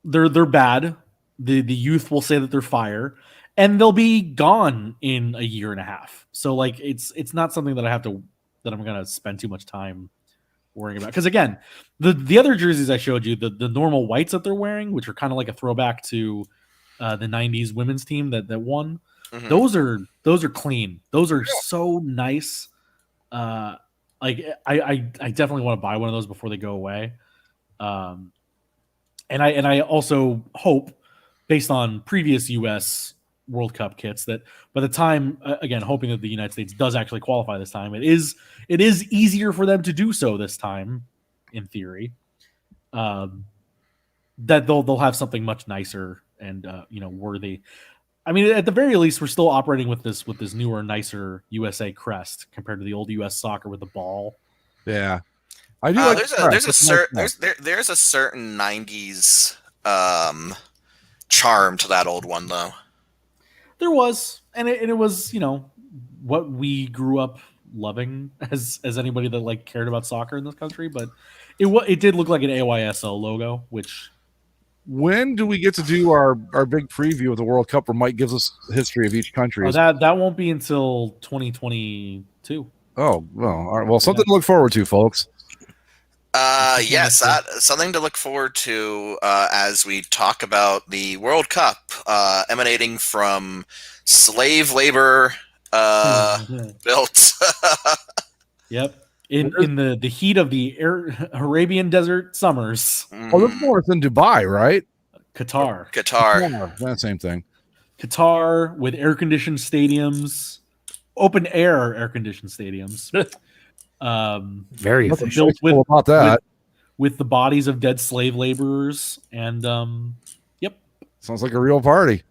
Speaker 8: they're bad. The youth will say that they're fire, and they'll be gone in a year and a half. So like it's not something that I'm gonna spend too much time worrying about. Because again, the other jerseys I showed you, the normal whites that they're wearing, which are kind of like a throwback to the '90s women's team that won.
Speaker 7: Mhm.
Speaker 8: Those are clean. Those are so nice. Like I definitely want to buy one of those before they go away. And I also hope, based on previous U.S. World Cup kits, that by the time, again, hoping that the United States does actually qualify this time, it is easier for them to do so this time, in theory. That they'll have something much nicer and worthy. I mean, at the very least, we're still operating with this newer, nicer USA crest compared to the old U.S. soccer with the ball.
Speaker 6: Yeah, I do. Like
Speaker 7: There's a certain '90s charm to that old one, though.
Speaker 8: There was, and it was, what we grew up loving as anybody that like cared about soccer in this country. But it did look like an AYSO logo, which.
Speaker 6: When do we get to do our big preview of the World Cup where Mike gives us the history of each country?
Speaker 8: Oh, that won't be until 2022.
Speaker 6: Oh, well, all right. Well, something to look forward to, folks.
Speaker 7: Yes, something to look forward to as we talk about the World Cup emanating from slave labor built.
Speaker 8: Yep. In the heat of the Arabian desert summers.
Speaker 6: Oh, there's more. It's in Dubai, right?
Speaker 8: Qatar.
Speaker 6: That same thing.
Speaker 8: Qatar with air-conditioned stadiums, open-air air-conditioned stadiums.
Speaker 9: Very
Speaker 8: built
Speaker 6: about that.
Speaker 8: with the bodies of dead slave laborers, and yep.
Speaker 6: Sounds like a real party.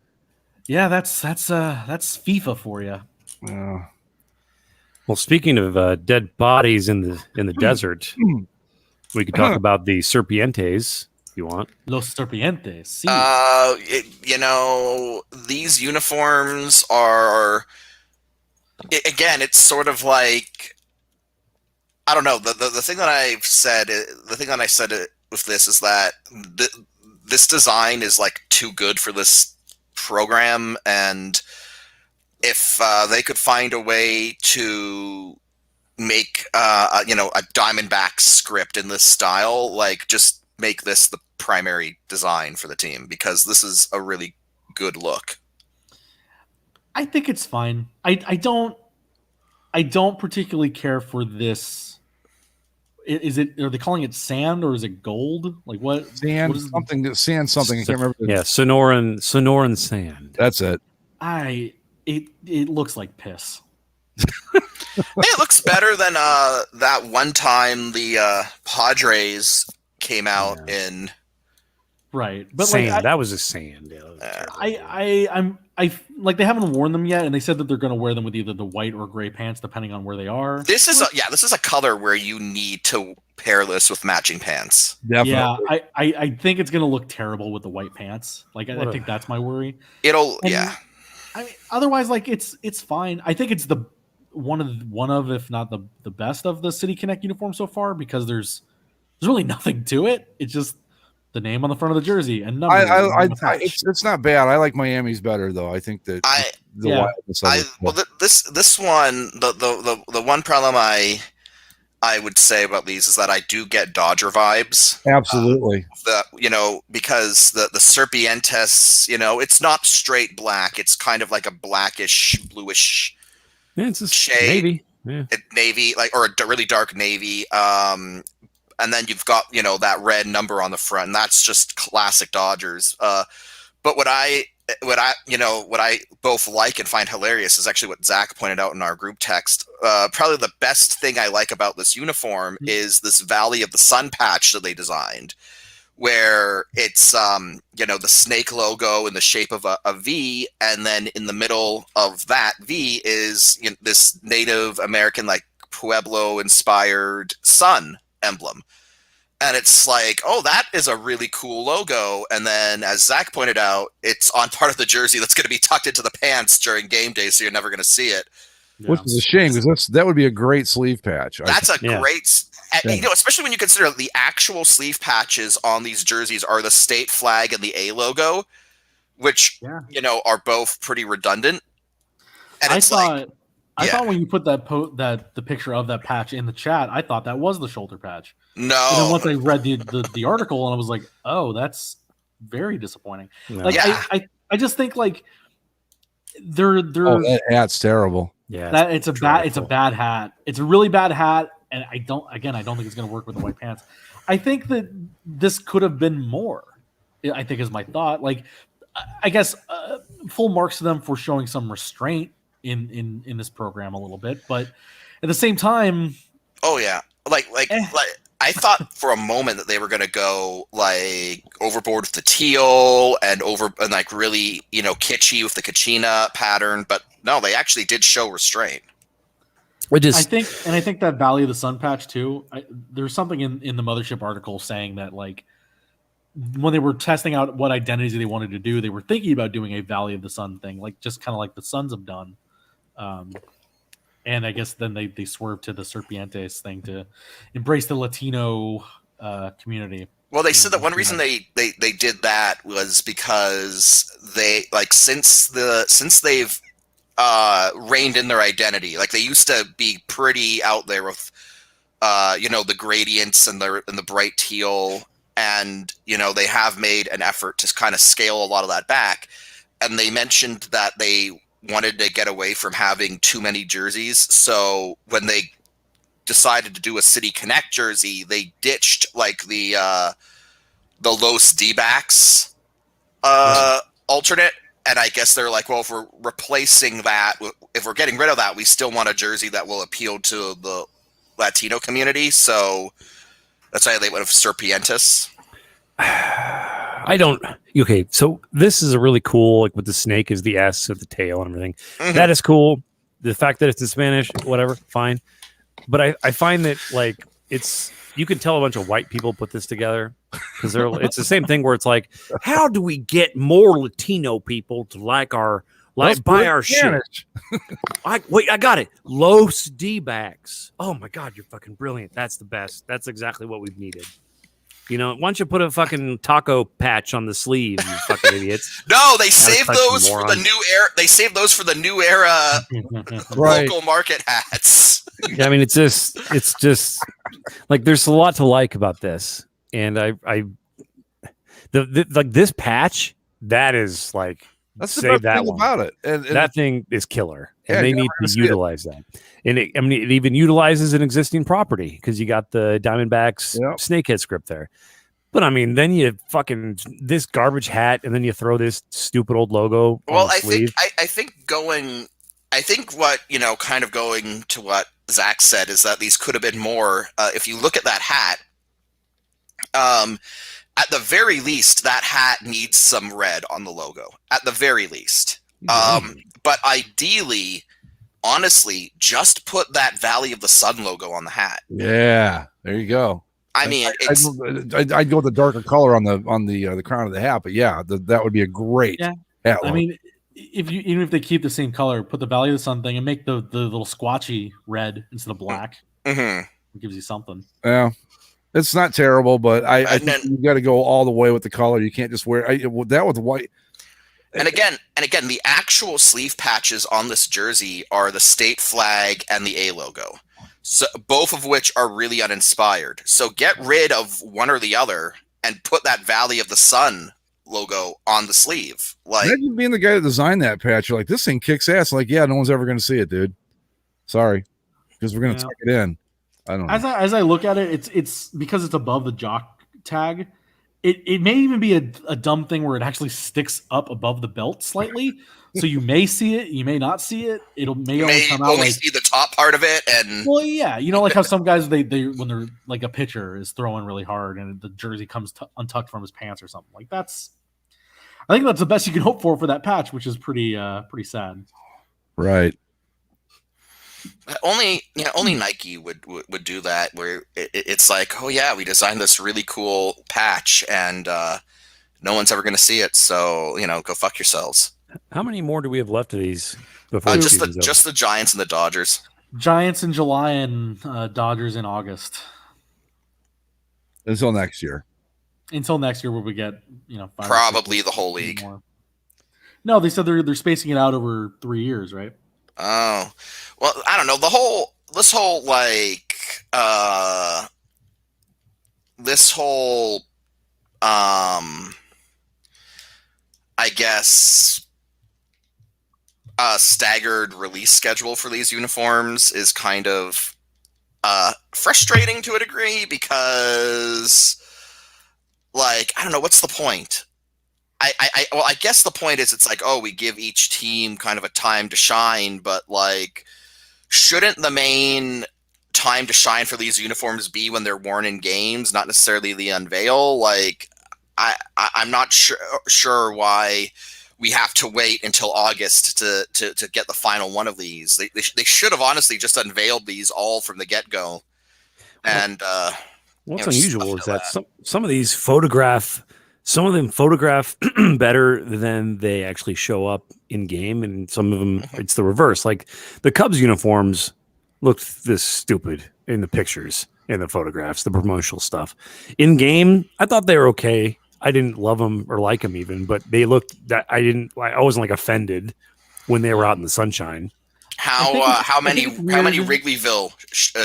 Speaker 8: Yeah, that's FIFA for you.
Speaker 6: Yeah.
Speaker 9: Well, speaking of dead bodies in the desert, we could talk about the Serpientes if you want.
Speaker 8: Los Serpientes. Sí.
Speaker 7: These uniforms are again. It's sort of like I don't know. The thing that I said with this is that this design is like too good for this program, and if they could find a way to make a Diamondback script in this style, like just make this the primary design for the team, because this is a really good look.
Speaker 8: I think it's fine. I don't particularly care for this. Are they calling it sand or is it gold? Like what?
Speaker 6: Sand something. Sand something. I can't remember.
Speaker 9: Yeah, Sonoran sand.
Speaker 6: That's it.
Speaker 8: It looks like piss.
Speaker 7: It looks better than that one time the Padres came out in.
Speaker 8: Right, but
Speaker 9: sand. That was a sand.
Speaker 8: I'm like they haven't worn them yet, and they said that they're going to wear them with either the white or gray pants, depending on where they are.
Speaker 7: This is a color where you need to pair this with matching pants.
Speaker 6: Definitely.
Speaker 8: Yeah, I think it's going to look terrible with the white pants. Like I think that's my worry.
Speaker 7: Yeah.
Speaker 8: I mean, otherwise, like it's fine. I think it's the one of if not the best of the City Connect uniforms so far, because there's really nothing to it. It's just the name on the front of the jersey and numbers.
Speaker 6: It's not bad. I like Miami's better though. I think that
Speaker 7: this one, the one problem I would say about these is that I do get Dodger vibes.
Speaker 6: Absolutely.
Speaker 7: Because the Serpientes, it's not straight black. It's kind of like a blackish, bluish
Speaker 9: it's a
Speaker 7: shade.
Speaker 9: Navy.
Speaker 7: Navy, or a really dark navy. And then you've got, that red number on the front, and that's just classic Dodgers. But what I both like and find hilarious is actually what Zach pointed out in our group text. Probably the best thing I like about this uniform is this Valley of the Sun patch that they designed, where it's, the snake logo in the shape of a V, and then in the middle of that V is this Native American, like Pueblo-inspired sun emblem. And it's like, oh, that is a really cool logo. And then, as Zach pointed out, it's on part of the jersey that's going to be tucked into the pants during game day, so you're never going to see it.
Speaker 8: Yeah.
Speaker 6: Which is a shame because that would be a great sleeve patch.
Speaker 7: That's a
Speaker 9: Yeah.
Speaker 7: great, you know, especially when you consider the actual sleeve patches on these jerseys are the state flag and the A logo, which you know are both pretty redundant. And
Speaker 8: I thought when you put that the picture of that patch in the chat, I thought that was the shoulder patch.
Speaker 7: No.
Speaker 8: And then once I read the article, and I was like, oh, that's very disappointing.
Speaker 9: No.
Speaker 8: Like I just think like they're
Speaker 6: that hat's terrible.
Speaker 9: Yeah,
Speaker 8: that it's a bad hat. It's a really bad hat, and I don't think it's going to work with the white pants. I think that this could have been more. I think is my thought. Like, I guess full marks to them for showing some restraint in this program a little bit, but at the same time,
Speaker 7: oh yeah, like I thought for a moment that they were going to go like overboard with the teal and like really, you know, kitschy with the Kachina pattern, but no, they actually did show restraint.
Speaker 8: I think that Valley of the Sun patch too. There's something in the Mothership article saying that like when they were testing out what identities they wanted to do, they were thinking about doing a Valley of the Sun thing, like just kind of like the Suns have done. And I guess then they swerved to the Serpientes thing to embrace the Latino community.
Speaker 7: Well, they said that one reason they did that was because they like since they've reined in their identity, like they used to be pretty out there with you know, the gradients and the bright teal, and you know they have made an effort to kind of scale a lot of that back, and they mentioned that they wanted to get away from having too many jerseys. So when they decided to do a City Connect jersey, they ditched like the Los D-backs alternate. And I guess they're like, well, if we're replacing that, if we're getting rid of that, we still want a jersey that will appeal to the Latino community. So that's why they went with Serpientes.
Speaker 9: Okay, so this is a really cool, like with the snake is the S of the tail and everything. Mm-hmm. That is cool. The fact that it's in Spanish, whatever, fine. But I find that like you can tell a bunch of white people put this together because it's the same thing where it's like, how do we get more Latino people to buy our shit? I got it. Los D-backs. Oh my God, you're fucking brilliant. That's the best. That's exactly what we've needed. You know, why don't you put a fucking taco patch on the sleeve, you fucking idiots?
Speaker 7: No, they saved those for the new era. They saved those for the new era local market hats.
Speaker 9: I mean, it's just like there's a lot to like about this, and like this patch that is like
Speaker 6: that's the best thing about it, and
Speaker 9: that thing is killer, and they need to utilize that. And it even utilizes an existing property because you got the Diamondbacks snakehead script there. But I mean, then you fucking this garbage hat, and then you throw this stupid old logo.
Speaker 7: Well,
Speaker 9: I think
Speaker 7: what, you know, kind of going to what Zach said is that these could have been more. If you look at that hat, at the very least, that hat needs some red on the logo. At the very least, but ideally. Honestly, just put that Valley of the Sun logo on the hat.
Speaker 6: Yeah, there you go.
Speaker 7: I mean,
Speaker 6: I'd go with the darker color on the crown of the hat, but yeah, that would be a great hat logo.
Speaker 8: I mean, even if they keep the same color, put the Valley of the Sun thing and make the little squatchy red instead of black.
Speaker 7: Mm-hmm.
Speaker 8: It gives you something.
Speaker 6: Yeah, it's not terrible, but I think you got to go all the way with the color. You can't just wear that with white.
Speaker 7: And again, the actual sleeve patches on this jersey are the state flag and the A logo, so both of which are really uninspired. So get rid of one or the other and put that Valley of the Sun logo on the sleeve. Like,
Speaker 6: imagine being the guy that designed that patch. You're like, this thing kicks ass. Like, yeah, no one's ever going to see it, dude. Sorry, because we're going to tuck it in. I don't know.
Speaker 8: As I look at it, it's because it's above the jock tag. It may even be a dumb thing where it actually sticks up above the belt slightly, so you may see it, you may not see it. You may
Speaker 7: come out like see the top part of it, and
Speaker 8: well, yeah, you know, like how some guys they when they're like a pitcher is throwing really hard and the jersey comes untucked from his pants or something like that's. I think that's the best you can hope for that patch, which is pretty sad.
Speaker 6: Right.
Speaker 7: Only Nike would do that, where it's like, oh yeah, we designed this really cool patch, and no one's ever going to see it, so go fuck yourselves.
Speaker 9: How many more do we have left of these before
Speaker 7: Just the Giants and the Dodgers.
Speaker 8: Giants in July and Dodgers in August.
Speaker 6: Until next year.
Speaker 8: Until next year, where we get
Speaker 7: probably the whole league.
Speaker 8: More. No, they said they're spacing it out over 3 years, right?
Speaker 7: Oh, well, I don't know. This whole I guess staggered release schedule for these uniforms is kind of frustrating to a degree, because I don't know, what's the point? I guess the point is, it's like, oh, we give each team kind of a time to shine, but shouldn't the main time to shine for these uniforms be when they're worn in games, not necessarily the unveil? I'm not sure why we have to wait until August to get the final one of these. They should have honestly just unveiled these all from the get-go. And
Speaker 9: what's unusual is that some of these photograph better than they actually show up in game, and some of them it's the reverse. Like the Cubs uniforms looked this stupid in the pictures, in the photographs, the promotional stuff. In game, I thought they were okay. I didn't love them or like them even, but they looked that I wasn't offended when they were out in the sunshine.
Speaker 7: How many Wrigleyville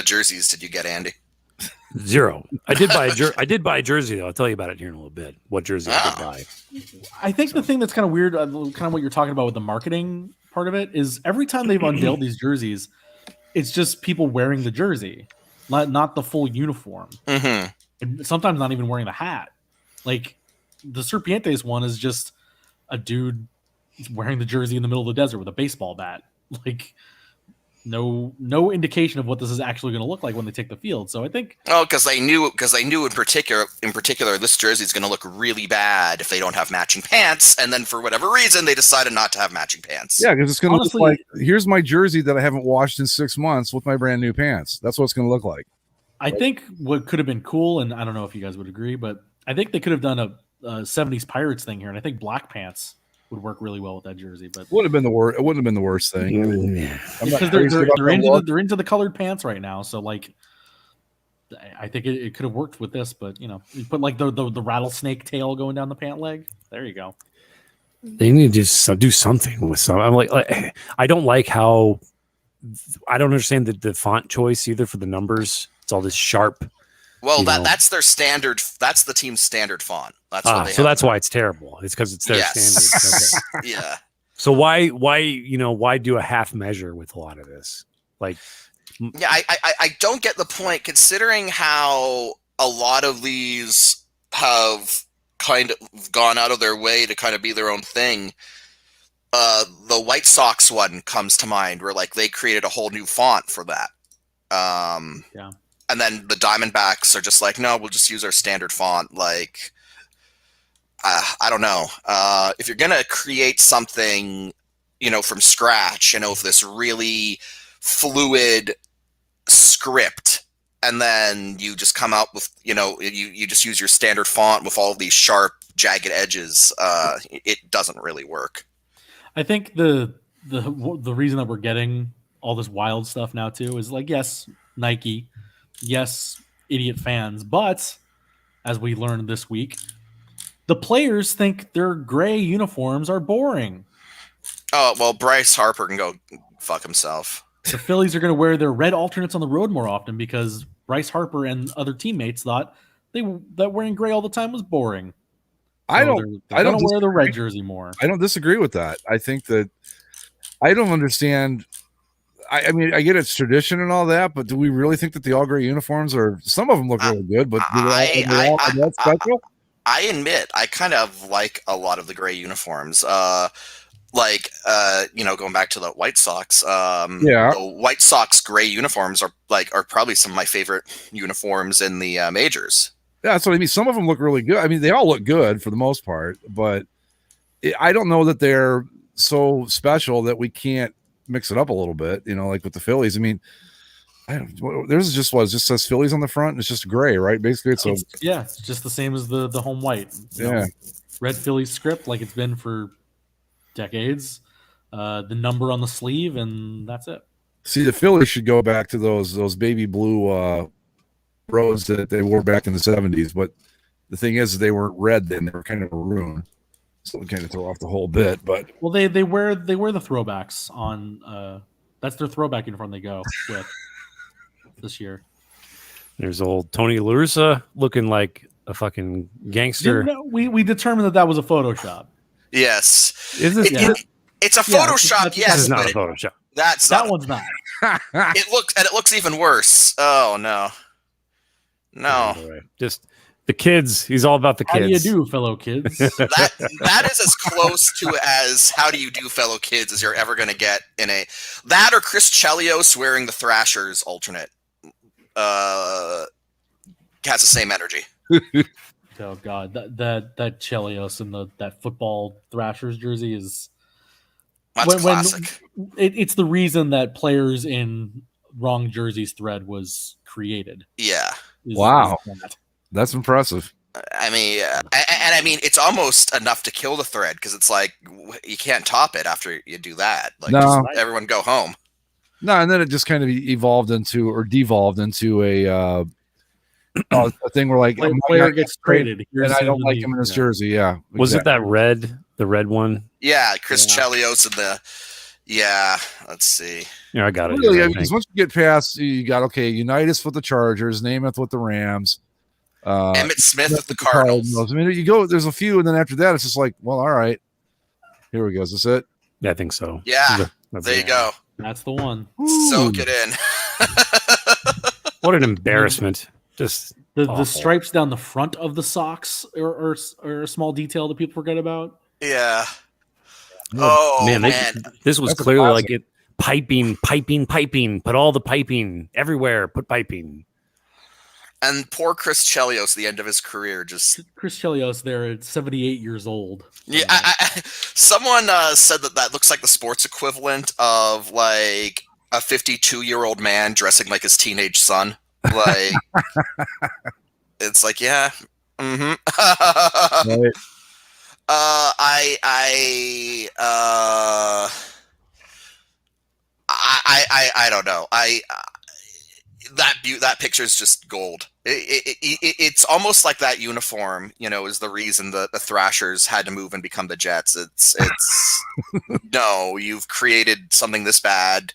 Speaker 7: jerseys did you get, Andy?
Speaker 9: 0. I did buy a jersey though. I'll tell you about it here in a little bit. What jersey I did buy.
Speaker 8: I think the thing that's kind of weird, kind of what you're talking about with the marketing part of it, is every time they've unveiled these jerseys, it's just people wearing the jersey, not the full uniform.
Speaker 7: Mm-hmm.
Speaker 8: And sometimes not even wearing the hat. Like the Serpientes one is just a dude wearing the jersey in the middle of the desert with a baseball bat. No indication of what this is actually going to look like when they take the field. So I think
Speaker 7: because they knew in particular this jersey is going to look really bad if they don't have matching pants, and then for whatever reason they decided not to have matching pants.
Speaker 6: Yeah, because it's going to look like, here's my jersey that I haven't washed in 6 months with my brand new pants. That's what it's going to look like.
Speaker 8: I think what could have been cool, and I don't know if you guys would agree, but I think they could have done a 70s Pirates thing here, and I think black pants would work really well with that jersey. But
Speaker 6: wouldn't have been the worst. It wouldn't have been the worst thing.
Speaker 8: Yeah. Because they're into the colored pants right now. So I think it could have worked with this, but you put the rattlesnake tail going down the pant leg. There you go.
Speaker 9: They need to just do something with some. I'm like I don't like how I don't understand the font choice either for the numbers. It's all this sharp.
Speaker 7: Well, that's their standard. That's the team's standard font. That's what they
Speaker 9: so that's why it's terrible. It's because it's their standard.
Speaker 7: Okay. Yeah.
Speaker 9: So why do a half measure with a lot of this?
Speaker 7: Yeah, I don't get the point, considering how a lot of these have kind of gone out of their way to kind of be their own thing. The White Sox one comes to mind, where they created a whole new font for that.
Speaker 8: Yeah.
Speaker 7: And then the Diamondbacks are just like, no, we'll just use our standard font. I don't know. If you're gonna create something, from scratch, with this really fluid script, and then you just come out with, you just use your standard font with all of these sharp, jagged edges, it doesn't really work.
Speaker 8: I think the reason that we're getting all this wild stuff now too is yes, Nike. Yes, idiot fans, but as we learned this week, the players think their gray uniforms are boring.
Speaker 7: Oh, well, Bryce Harper can go fuck himself.
Speaker 8: The Phillies are going to wear their red alternates on the road more often because Bryce Harper and other teammates thought that wearing gray all the time was boring. So I don't wear the red jersey more.
Speaker 6: I don't disagree with that. I think that I don't understand. I mean, I get it's tradition and all that, but do we really think that the all gray uniforms are? Some of them look really good, but are special?
Speaker 7: I admit I kind of like a lot of the gray uniforms. Going back to the White Sox. The White Sox gray uniforms are probably some of my favorite uniforms in the majors.
Speaker 6: Yeah, that's what I mean. Some of them look really good. I mean, they all look good for the most part, but I don't know that they're so special that we can't mix it up a little bit, like with the Phillies. I mean, theirs just says Phillies on the front. It's just gray, right? Basically,
Speaker 8: it's just the same as the home white. Red Phillies script, like it's been for decades. The number on the sleeve, and that's it.
Speaker 6: See, the Phillies should go back to those baby blue rose that they wore back in the 70s. But the thing is, they weren't red then; they were kind of maroon, so it kind of throw off the whole bit. But
Speaker 8: they wear the throwbacks on. That's their throwback uniform they go with this year.
Speaker 9: There's old Tony La Russa looking like a fucking gangster.
Speaker 8: We determined that was a Photoshop.
Speaker 7: Yes.
Speaker 9: Is this?
Speaker 7: It's a Photoshop. Yes,
Speaker 9: this is not a Photoshop.
Speaker 8: That one's not.
Speaker 7: It looks even worse. Oh no.
Speaker 9: Just the kids. He's all about the kids.
Speaker 8: How do you do, fellow kids?
Speaker 7: that is as close to as how do you do, fellow kids, as you're ever going to get in that or Chris Chelios wearing the Thrashers alternate. Has the same energy.
Speaker 8: Oh God, that Chelios and that football Thrashers jersey is
Speaker 7: classic.
Speaker 8: It's the reason that players in wrong jerseys thread was created.
Speaker 7: Yeah.
Speaker 6: Wow, that's impressive.
Speaker 7: I mean, I mean, it's almost enough to kill the thread because it's like you can't top it after you do that. Like, just everyone go home.
Speaker 6: No, and then it just kind of devolved into a thing where like
Speaker 8: player gets traded,
Speaker 6: and I don't like him in his jersey. Yeah,
Speaker 9: was it that the red one?
Speaker 7: Yeah, Chris Chelios and the. Yeah, let's see.
Speaker 9: Yeah, I got it.
Speaker 6: Really, because once you get past, you got Unitas with the Chargers, Namath with the Rams,
Speaker 7: Emmitt Smith with the Cardinals.
Speaker 6: I mean, you go. There's a few, and then after that, it's just like, well, all right, here we go. Is this it?
Speaker 9: Yeah, I think so.
Speaker 7: Yeah, there you go.
Speaker 8: That's the one.
Speaker 7: Soak it in.
Speaker 9: What an embarrassment! Just
Speaker 8: the stripes down the front of the socks are a small detail that people forget about.
Speaker 7: Yeah. Oh man,
Speaker 9: this was clearly like it piping. Put all the piping everywhere. Put piping.
Speaker 7: And poor Chris Chelios, the end of his career, just
Speaker 8: Chris Chelios there at 78 years old.
Speaker 7: Yeah, someone said that looks like the sports equivalent of like a 52-year-old man dressing like his teenage son. Like it's like, yeah. Mm-hmm.
Speaker 6: Right.
Speaker 7: I don't know. That picture is just gold. It's almost like that uniform, is the reason the Thrashers had to move and become the Jets. It's no, you've created something this bad.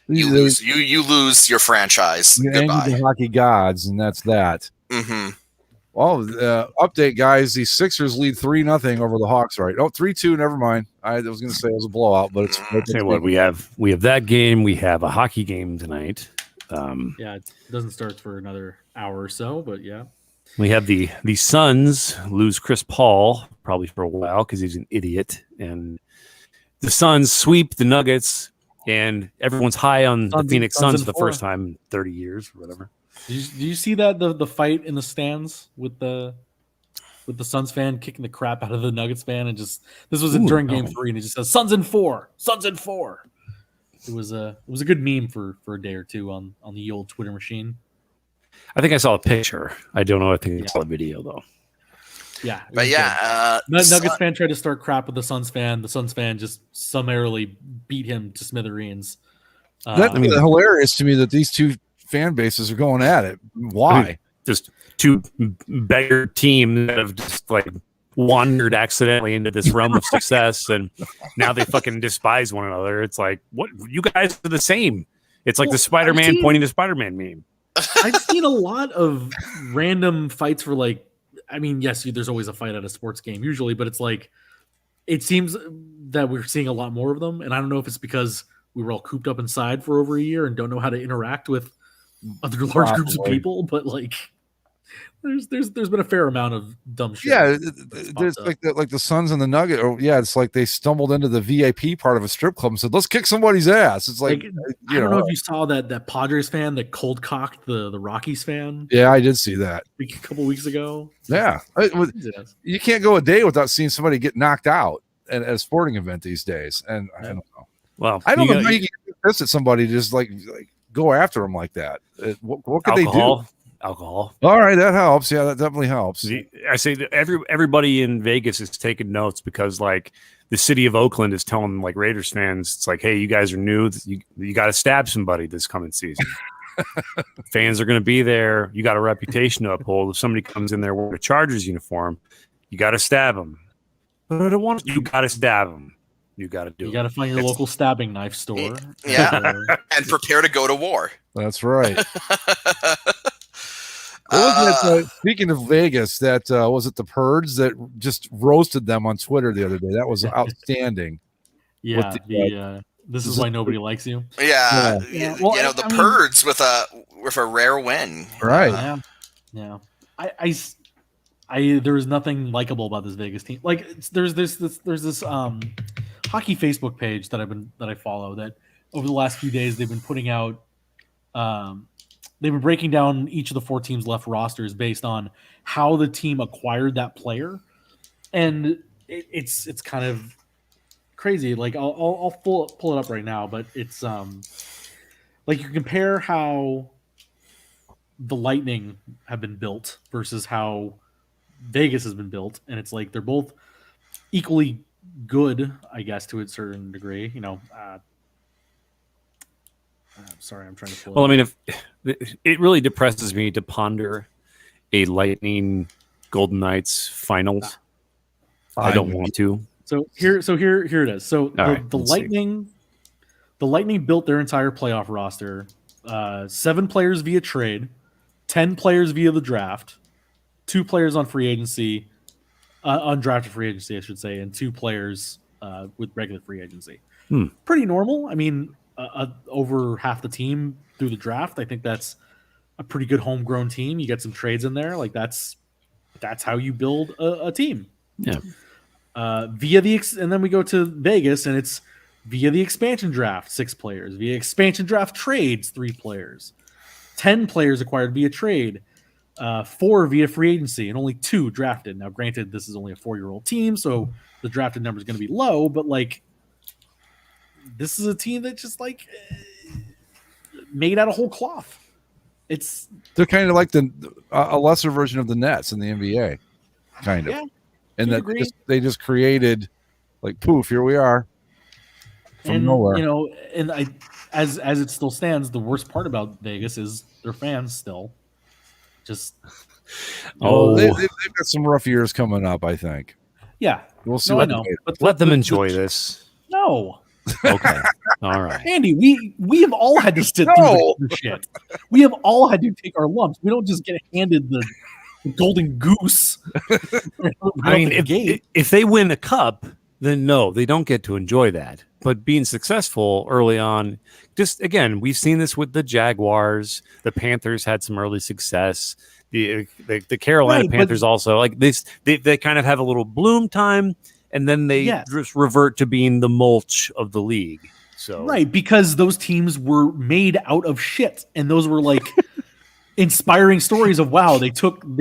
Speaker 7: You lose your franchise. Goodbye.
Speaker 6: The hockey gods, and that's that.
Speaker 7: Mm-hmm.
Speaker 6: Well, update, guys. The Sixers lead 3-0 over the Hawks, right? Oh, 3-2. Never mind. I was going to say it was a blowout, but it's.
Speaker 9: Say what we have that game. We have a hockey game tonight.
Speaker 8: Yeah, it doesn't start for another hour or so, but yeah.
Speaker 9: We have the Suns lose Chris Paul probably for a while because he's an idiot, and the Suns sweep the Nuggets, and everyone's high on the Phoenix Suns for the first time in 30 years or whatever.
Speaker 8: Did you see that the fight in the stands with the Suns fan kicking the crap out of the Nuggets fan, and this was during Game 3, and he just says Suns in 4. It was a good meme for a day or two on the old Twitter machine.
Speaker 9: I think I saw a picture. I don't know. I think I saw a video though.
Speaker 8: Yeah,
Speaker 7: but yeah,
Speaker 8: Nuggets fan tried to start crap with the Suns fan. The Suns fan just summarily beat him to smithereens.
Speaker 6: That's hilarious to me that these two fan bases are going at it. Why?
Speaker 9: Just two beggar teams that have just like wandered accidentally into this realm of success, and now they fucking despise one another. It's like, what? You guys are the same. It's like the Spider-Man pointing to Spider-Man meme.
Speaker 8: I've seen a lot of random fights for like, I mean, yes, there's always a fight at a sports game usually, but it's like, it seems that we're seeing a lot more of them. And I don't know if it's because we were all cooped up inside for over a year and don't know how to interact with other large groups of people, but like there's been a fair amount of dumb shit.
Speaker 6: Yeah, there's like the Suns and the Nugget. Or it's like they stumbled into the VIP part of a strip club and said, "Let's kick somebody's ass." It's like
Speaker 8: I don't know if you saw that Padres fan that cold cocked the Rockies fan.
Speaker 6: Yeah, I did see that
Speaker 8: a couple weeks ago.
Speaker 6: Yeah, you can't go a day without seeing somebody get knocked out at a sporting event these days, and I don't know.
Speaker 9: Well,
Speaker 6: I don't know
Speaker 9: got-
Speaker 6: how you can get pissed at somebody just like go after them like that. What could they do?
Speaker 9: Alcohol.
Speaker 6: All right, that helps. Yeah, that definitely helps.
Speaker 9: I say that everybody in Vegas is taking notes because like the city of Oakland is telling like Raiders fans, it's like, hey, you guys are new. You got to stab somebody this coming season. Fans are going to be there. You got a reputation to uphold. If somebody comes in there wearing a Chargers uniform, you got to stab them. But I don't want you got to stab them. You got to do.
Speaker 8: You got to find your local stabbing knife store.
Speaker 7: Yeah, and prepare to go to war.
Speaker 6: That's right. Speaking of Vegas, that was it the Purds that just roasted them on Twitter the other day. That was outstanding.
Speaker 8: Yeah, this is why nobody likes you.
Speaker 7: Yeah.
Speaker 8: Well,
Speaker 7: you know, the Purds with a rare win.
Speaker 6: Right.
Speaker 8: Yeah. I there was nothing likable about this Vegas team. Like there's this hockey Facebook page that I follow that over the last few days they've been putting out they've been breaking down each of the 4 teams left rosters based on how the team acquired that player. And it's kind of crazy. Like I'll pull it up right now, but it's like you compare how the Lightning have been built versus how Vegas has been built, and it's like they're both equally good, I guess, to a certain degree. You know, sorry, I'm trying to pull.
Speaker 9: Well, I mean, if it really depresses me to ponder a Lightning Golden Knights finals, I don't want to.
Speaker 8: So here it is. So the Lightning built their entire playoff roster: 7 players via trade, 10 players via the draft, 2 players on free agency, undrafted free agency, I should say, and 2 players with regular free agency. Pretty normal. I mean, over half the team through the draft. I think that's a pretty good homegrown team. You get some trades in there, like that's how you build a team.
Speaker 9: Yeah.
Speaker 8: And then we go to Vegas, and it's via the expansion draft, 6 players. Via expansion draft trades, 3 players. 10 players acquired via trade. 4 via free agency, and only 2 drafted. Now, granted, this is only a 4-year-old team, so the drafted number is going to be low, but like this is a team that just like made out of whole cloth.
Speaker 6: They're kind of like a lesser version of the Nets in the NBA, kind of.
Speaker 8: Yeah,
Speaker 6: and that they just created like poof, here we are from nowhere.
Speaker 8: You know, and as it still stands, the worst part about Vegas is their fans still. Just
Speaker 6: they've got some rough years coming up, I think.
Speaker 8: Yeah,
Speaker 6: we'll see.
Speaker 8: I know.
Speaker 9: But let them enjoy this.
Speaker 8: No.
Speaker 9: Okay. All right.
Speaker 8: Andy, we have all had to sit through this shit. We have all had to take our lumps. We don't just get handed the golden goose.
Speaker 9: I mean, if they win a cup, then no, they don't get to enjoy that. But being successful early on, just again, we've seen this with the Jaguars. The Panthers had some early success. The Carolina Panthers also, like this, they kind of have a little bloom time, and then they just revert to being the mulch of the league. So
Speaker 8: because those teams were made out of shit, and those were like inspiring stories of wow, they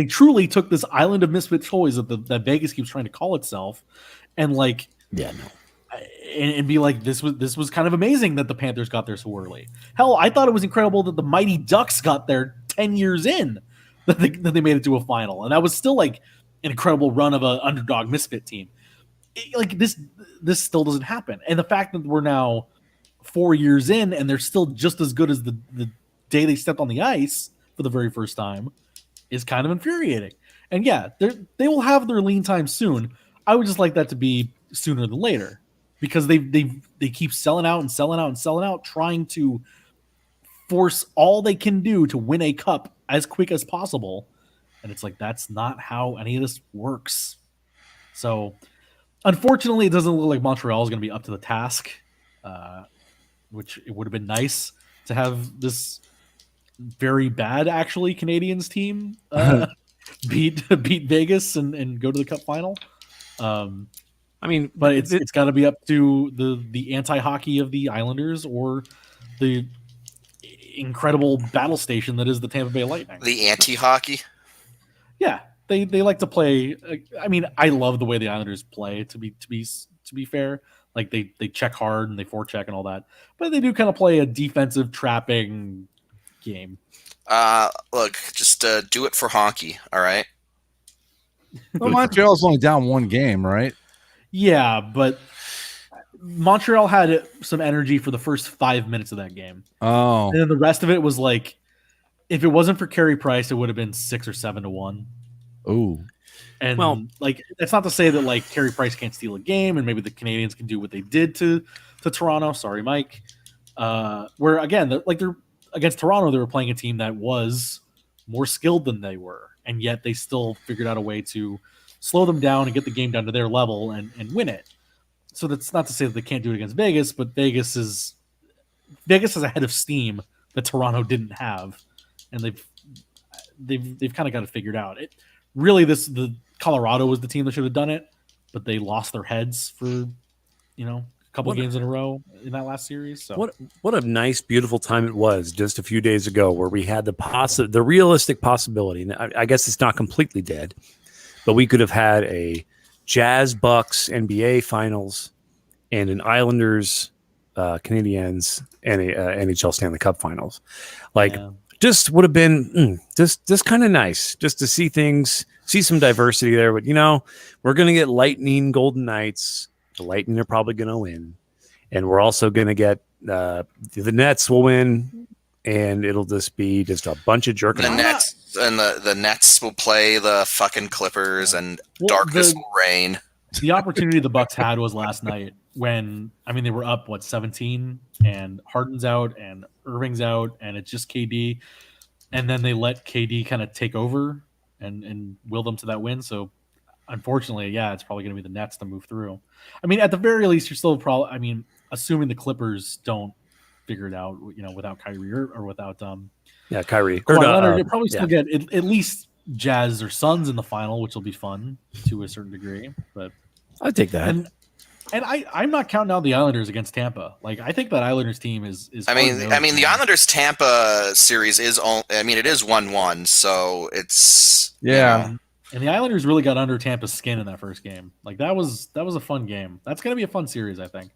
Speaker 8: truly took this island of misfit toys that Vegas keeps trying to call itself, and like and be like, this was kind of amazing that the Panthers got there so early. Hell, I thought it was incredible that the Mighty Ducks got there 10 years in that they made it to a final, and that was still like an incredible run of an underdog misfit team. This still doesn't happen, and the fact that we're now 4 years in and they're still just as good as the day they stepped on the ice for the very first time is kind of infuriating. And yeah, they will have their lean time soon. I would just like that to be sooner than later, because they keep selling out and selling out and selling out, trying to force all they can do to win a cup as quick as possible. And it's like, that's not how any of this works. So unfortunately, it doesn't look like Montreal is going to be up to the task, which it would have been nice to have this very bad, actually, Canadians team beat Vegas and go to the cup final.
Speaker 9: I mean,
Speaker 8: but it's got to be up to the anti-hockey of the Islanders or the incredible battle station that is the Tampa Bay Lightning.
Speaker 7: The anti-hockey?
Speaker 8: Yeah, they like to play. I mean, I love the way the Islanders play. To be to be fair. Like they check hard and they forecheck and all that, but they do kind of play a defensive trapping game.
Speaker 7: Look, just do it for honky, all right?
Speaker 6: Well, Montreal's only down one game, right?
Speaker 8: Yeah, but Montreal had some energy for the first 5 minutes of that game.
Speaker 6: Oh,
Speaker 8: And then the rest of it was like, if it wasn't for Carey Price, it would have been 6 or 7-1.
Speaker 6: ooh.
Speaker 8: And
Speaker 9: Well-
Speaker 8: like, that's not to say that like Carey Price can't steal a game, and maybe the Canadians can do what they did to Toronto. Sorry, Mike. Where again, they're against Toronto, they were playing a team that was more skilled than they were, and yet they still figured out a way to slow them down and get the game down to their level and win it. So that's not to say that they can't do it against Vegas, but Vegas is a head of steam that Toronto didn't have, and they've kind of got it figured out. The Colorado was the team that should have done it, but they lost their heads for a couple games in a row in that last series. So
Speaker 9: What a nice, beautiful time it was just a few days ago, where we had the realistic possibility. And I guess it's not completely dead, but we could have had a Jazz Bucks NBA Finals and an Islanders Canadiens and a NHL Stanley Cup Finals. Just would have been just kind of nice just to see some diversity there. But we're going to get Lightning Golden Knights. The Lightning are probably going to win, and we're also going to get the Nets will win, and it'll just be just a bunch of jerking.
Speaker 7: The Nets will play the fucking Clippers, and darkness will reign.
Speaker 8: The opportunity the Bucks had was last night when they were up 17, and Harden's out and Irving's out, and it's just KD, and then they let KD kind of take over and will them to that win. So unfortunately, it's probably going to be the Nets to move through. At the very least, you're still probably. Assuming the Clippers don't figure it out, without Kyrie or without
Speaker 9: Kyrie.
Speaker 8: Kawhi Leonard, you'll probably still get at least Jazz or Suns in the final, which will be fun to a certain degree. But
Speaker 9: I'd take that.
Speaker 8: And I'm not counting out the Islanders against Tampa. Like, I think that Islanders team is.
Speaker 7: The Islanders Tampa series is it is 1-1, so it's
Speaker 8: And the Islanders really got under Tampa's skin in that first game. Like that was a fun game. That's going to be a fun series, I think,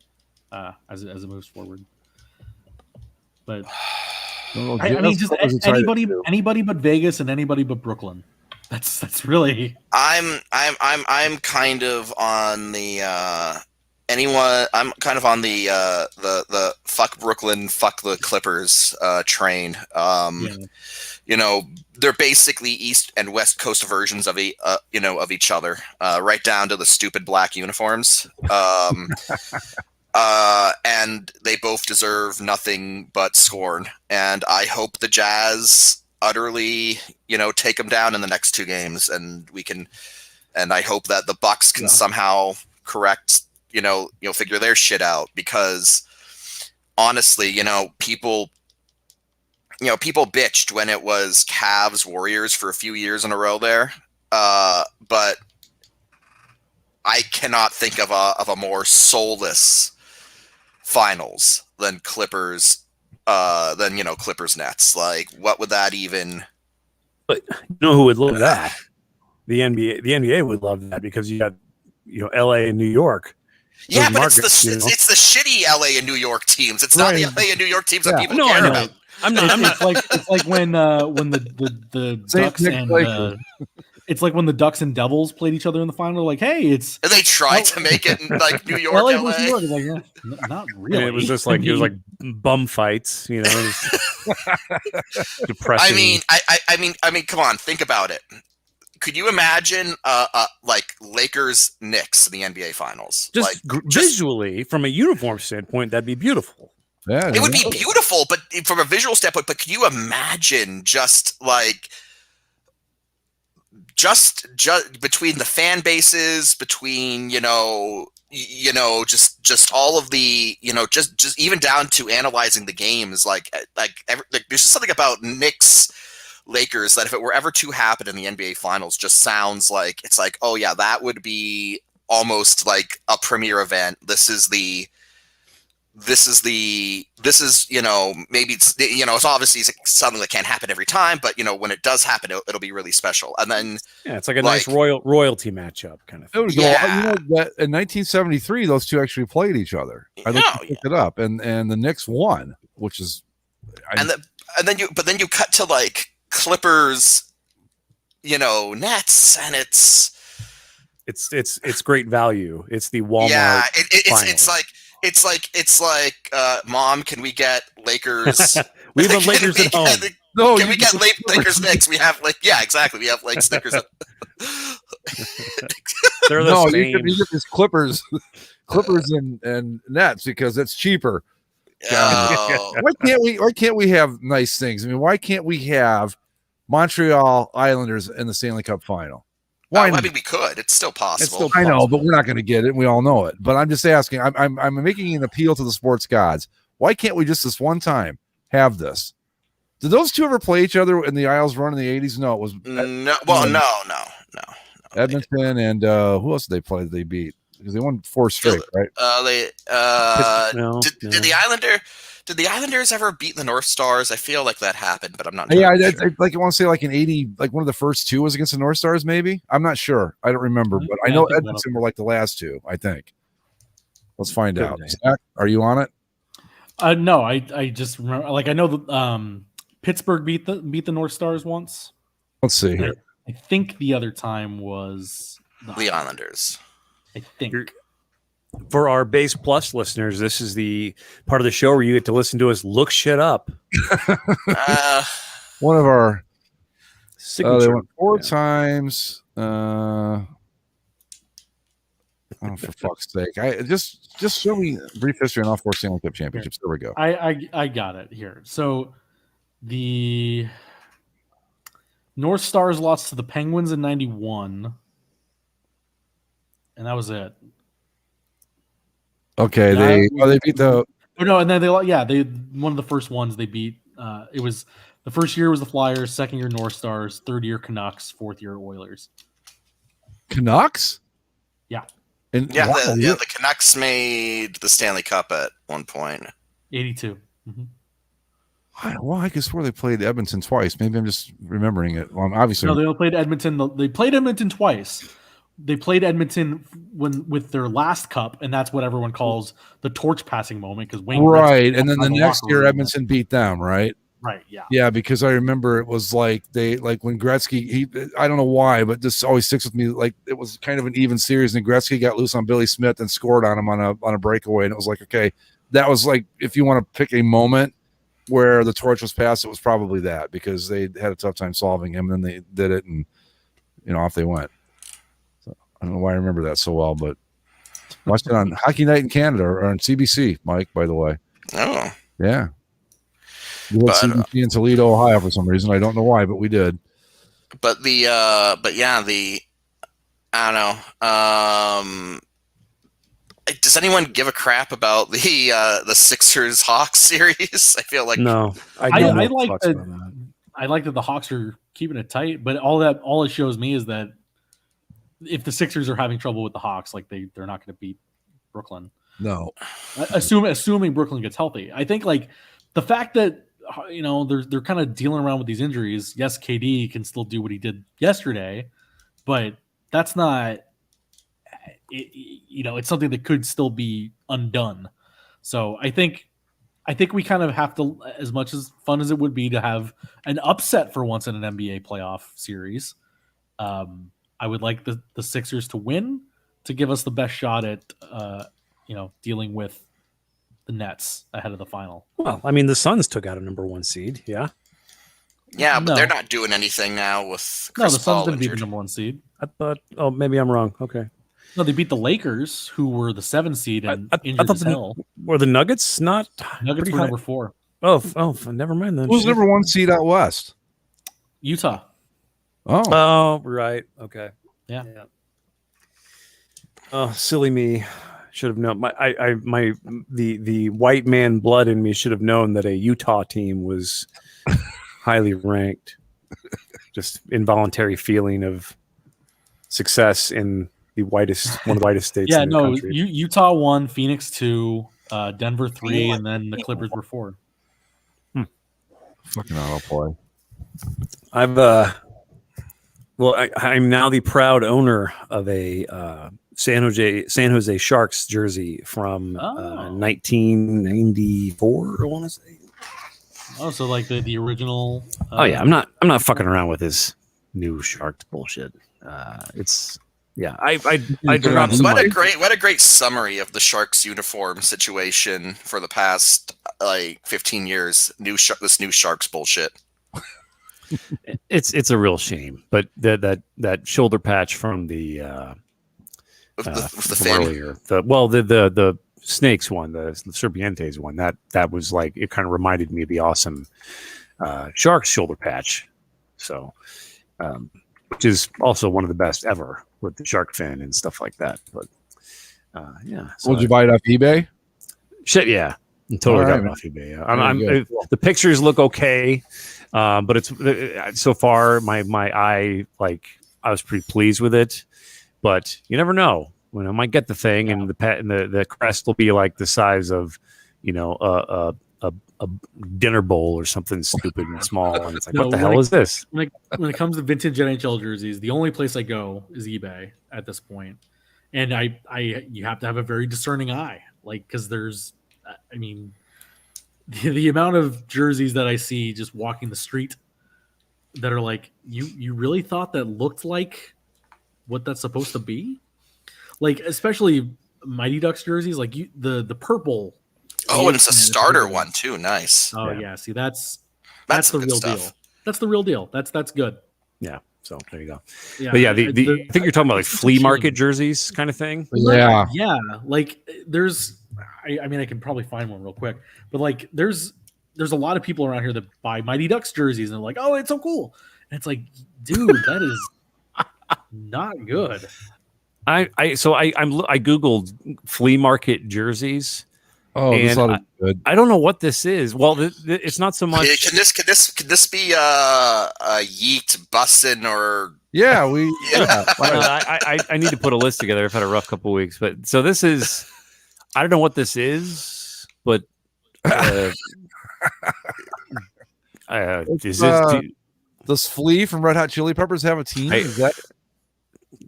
Speaker 8: as it moves forward. But just anybody but Vegas and anybody but Brooklyn. That's really.
Speaker 7: I'm kind of on the I'm kind of on the fuck Brooklyn, fuck the Clippers train. They're basically East and West Coast versions of each other, right down to the stupid black uniforms. And they both deserve nothing but scorn. And I hope the Jazz utterly, take them down in the next two games, and I hope that the Bucks can somehow correct, figure their shit out, because honestly, people bitched when it was Cavs Warriors for a few years in a row there. But I cannot think of a more soulless finals than Clippers Nets. Like, what would that even?
Speaker 9: But who would love that? The NBA. The NBA would love that, because you got LA and New York.
Speaker 7: Yeah, but it's the shitty LA and New York teams. It's not the LA and New York teams that people care about.
Speaker 8: I'm not. It's like when the Ducks and it's like when the Ducks and Devils played each other in the final. Like, hey, it's
Speaker 7: and they tried to make it like New York,
Speaker 8: LA.
Speaker 7: LA.
Speaker 8: New York. Like, not really.
Speaker 9: And it was just like it was like bum fights, depressing.
Speaker 7: I mean, come on, think about it. Could you imagine like Lakers Knicks in the NBA Finals?
Speaker 9: Just visually, from a uniform standpoint, that'd be beautiful.
Speaker 6: Yeah,
Speaker 7: it would be beautiful, but from a visual standpoint, but could you imagine just between the fan bases, between just all of the just even down to analyzing the games, there's just something about Knicks Lakers that if it were ever to happen in the NBA Finals, just sounds like it's like, oh yeah, that would be almost like a premier event. This is the this is maybe it's obviously something that can't happen every time, but when it does happen, it'll be really special. And then
Speaker 9: it's like a nice royalty matchup kind of thing.
Speaker 6: That in 1973 those two actually played each other. I think you picked it up, and the Knicks won, which is
Speaker 7: then you cut to like Clippers Nets, and
Speaker 9: it's great value. It's the Walmart.
Speaker 7: It's like Mom, can we get Lakers?
Speaker 9: We have Lakers at home.
Speaker 7: Can we get Lakers Knicks? We have exactly. We have like Snickers.
Speaker 9: They're the same.
Speaker 6: You get this Clippers and Nets because it's cheaper.
Speaker 7: Oh.
Speaker 6: Why can't we have nice things? I mean, why can't we have Montreal Islanders in the Stanley Cup final?
Speaker 7: I mean, we could. It's still possible.
Speaker 6: I know, but we're not going to get it. We all know it. But I'm just asking. I'm making an appeal to the sports gods. Why can't we just this one time have this? Did those two ever play each other in the Isles run in the 80s? No, it was
Speaker 7: no. Well, no.
Speaker 6: Edmonton and who else did they play? They beat because they won 4 straight, right?
Speaker 7: Did the Islanders ever beat the North Stars? I feel like that happened, but I'm not.
Speaker 6: Yeah,
Speaker 7: sure.
Speaker 6: I want to say like in 80, like one of the first 2 was against the North Stars. Maybe I'm not sure. I don't remember, but I know Edmonton were like the last 2. I think. Let's find out. Zach, are you on it?
Speaker 8: No, I just remember. Like I know that Pittsburgh beat the North Stars once.
Speaker 6: Let's see here.
Speaker 8: I think the other time was
Speaker 7: the Islanders.
Speaker 8: I think.
Speaker 9: For our Base Plus listeners, this is the part of the show where you get to listen to us look shit up.
Speaker 6: One of our
Speaker 9: signature.
Speaker 6: They went 4 times. Oh, for fuck's sake! I just show me brief history on all 4 Stanley Cup championships. There we go.
Speaker 8: I got it here. So the North Stars lost to the Penguins in '91, and that was it.
Speaker 6: Okay, they beat the.
Speaker 8: Oh no, and then they one of the first ones they beat. It was the first year was the Flyers, second year North Stars, third year Canucks, fourth year Oilers.
Speaker 6: Canucks?
Speaker 8: Yeah.
Speaker 7: The Canucks made the Stanley Cup at one point.
Speaker 8: 82. Mm-hmm.
Speaker 6: Well, I guess where they played Edmonton twice. Maybe I'm just remembering it. Well, obviously,
Speaker 8: no, they only played Edmonton. They played Edmonton twice. They played Edmonton with their last cup, and that's what everyone calls the torch passing moment because Wayne.
Speaker 6: Right, and then the next year Edmonton beat them. Right.
Speaker 8: Right. Yeah.
Speaker 6: Yeah, because I remember it was like when Gretzky. I don't know why, but this always sticks with me. Like it was kind of an even series, and Gretzky got loose on Billy Smith and scored on him on a breakaway, and it was like, okay, that was like if you want to pick a moment where the torch was passed, it was probably that because they had a tough time solving him, and then they did it, and off they went. I don't know why I remember that so well, but watched it on Hockey Night in Canada or on CBC, Mike, by the way.
Speaker 7: Oh.
Speaker 6: Yeah. We had CBC in Toledo, Ohio for some reason. I don't know why, but we did.
Speaker 7: But I don't know. Does anyone give a crap about the Sixers Hawks series? I feel like
Speaker 9: no.
Speaker 8: I like that the Hawks are keeping it tight, but all it shows me is that if the Sixers are having trouble with the Hawks, like they're not going to beat Brooklyn.
Speaker 6: No,
Speaker 8: assuming Brooklyn gets healthy. I think like the fact that they're kind of dealing around with these injuries. Yes, KD can still do what he did yesterday, but that's not. It's something that could still be undone. So I think we kind of have to, as much as fun as it would be to have an upset for once in an NBA playoff series. I would like the Sixers to win to give us the best shot at dealing with the Nets ahead of the final.
Speaker 9: Well, I mean, the Suns took out a number 1 seed. Yeah.
Speaker 7: Yeah, but they're not doing anything now with Chris
Speaker 8: the Suns
Speaker 7: Paul
Speaker 8: didn't beat
Speaker 7: injured.
Speaker 8: the number 1 seed.
Speaker 9: I thought. Oh, maybe I'm wrong. Okay.
Speaker 8: No, they beat the Lakers, who were the 7 seed and injured as hell.
Speaker 9: Were the Nuggets not?
Speaker 8: Nuggets were number 4.
Speaker 9: Oh, never mind then.
Speaker 6: Who's number 1 seed out west?
Speaker 8: Utah.
Speaker 6: Oh,
Speaker 9: right. Okay.
Speaker 8: Yeah.
Speaker 9: Oh, silly me. Should have known. The white man blood in me should have known that a Utah team was highly ranked. Just involuntary feeling of success in one of the whitest states.
Speaker 8: Yeah,
Speaker 9: in the country.
Speaker 8: Utah 1, Phoenix 2, Denver 3, and then the Clippers were 4.
Speaker 6: Fucking auto play.
Speaker 9: I'm now the proud owner of a San Jose Sharks jersey from 1994. I want to say.
Speaker 8: Oh, so like the original.
Speaker 9: Oh yeah, I'm not fucking around with this new Sharks bullshit. It's yeah. I dropped some
Speaker 7: What
Speaker 9: money.
Speaker 7: a great summary of the Sharks uniform situation for the past like 15 years. This new Sharks bullshit.
Speaker 9: It's a real shame, but that shoulder patch from the
Speaker 7: The
Speaker 9: from
Speaker 7: fin.
Speaker 9: earlier, the Snakes one, the Serpientes one, that was like, it kind of reminded me of the awesome Sharks shoulder patch. So, which is also one of the best ever with the shark fin and stuff like that. But yeah, so
Speaker 6: Would you buy it off eBay?
Speaker 9: shit, yeah, I totally
Speaker 6: All
Speaker 9: got
Speaker 6: right,
Speaker 9: it off eBay. Yeah.
Speaker 6: Very good.
Speaker 9: The pictures look okay, but it's so far my eye, like, I was pretty pleased with it. But you never know when I might get the thing, and the crest will be like the size of, a dinner bowl or something stupid and small, and it's like, what the hell is this?
Speaker 8: When it comes to vintage NHL jerseys, the only place I go is eBay at this point, and you have to have a very discerning eye, like, because there's, I mean, the amount of jerseys that I see just walking the street that are like, you really thought that looked like what that's supposed to be, like, especially Mighty Ducks jerseys, like the purple.
Speaker 7: Oh, and it's a starter one too. Nice.
Speaker 8: Oh yeah, see that's
Speaker 7: That's
Speaker 8: the
Speaker 7: good
Speaker 8: real
Speaker 7: stuff.
Speaker 8: deal. That's the real deal. That's good.
Speaker 9: Yeah. So there you go.
Speaker 8: Yeah,
Speaker 9: But yeah, I think you're talking about like
Speaker 8: it's
Speaker 9: flea
Speaker 8: a
Speaker 9: market
Speaker 8: shame.
Speaker 9: jerseys kind of thing.
Speaker 6: Yeah.
Speaker 8: Yeah, like there's, I mean, I can probably find one real quick, but like there's a lot of people around here that buy Mighty Ducks jerseys and they're like, oh, it's so cool. And it's like, dude, that is not good.
Speaker 9: I googled flea market jerseys.
Speaker 6: Oh, this
Speaker 9: And
Speaker 6: ought to be good.
Speaker 9: I don't know what this is. Well, it's not so much.
Speaker 7: Can this be a Yeet, Bussin, or
Speaker 6: Yeah,
Speaker 9: I need to put a list together. I've had a rough couple of weeks, but so this is. I don't know what this is, but is
Speaker 6: does Flea from Red Hot Chili Peppers have a team? Is that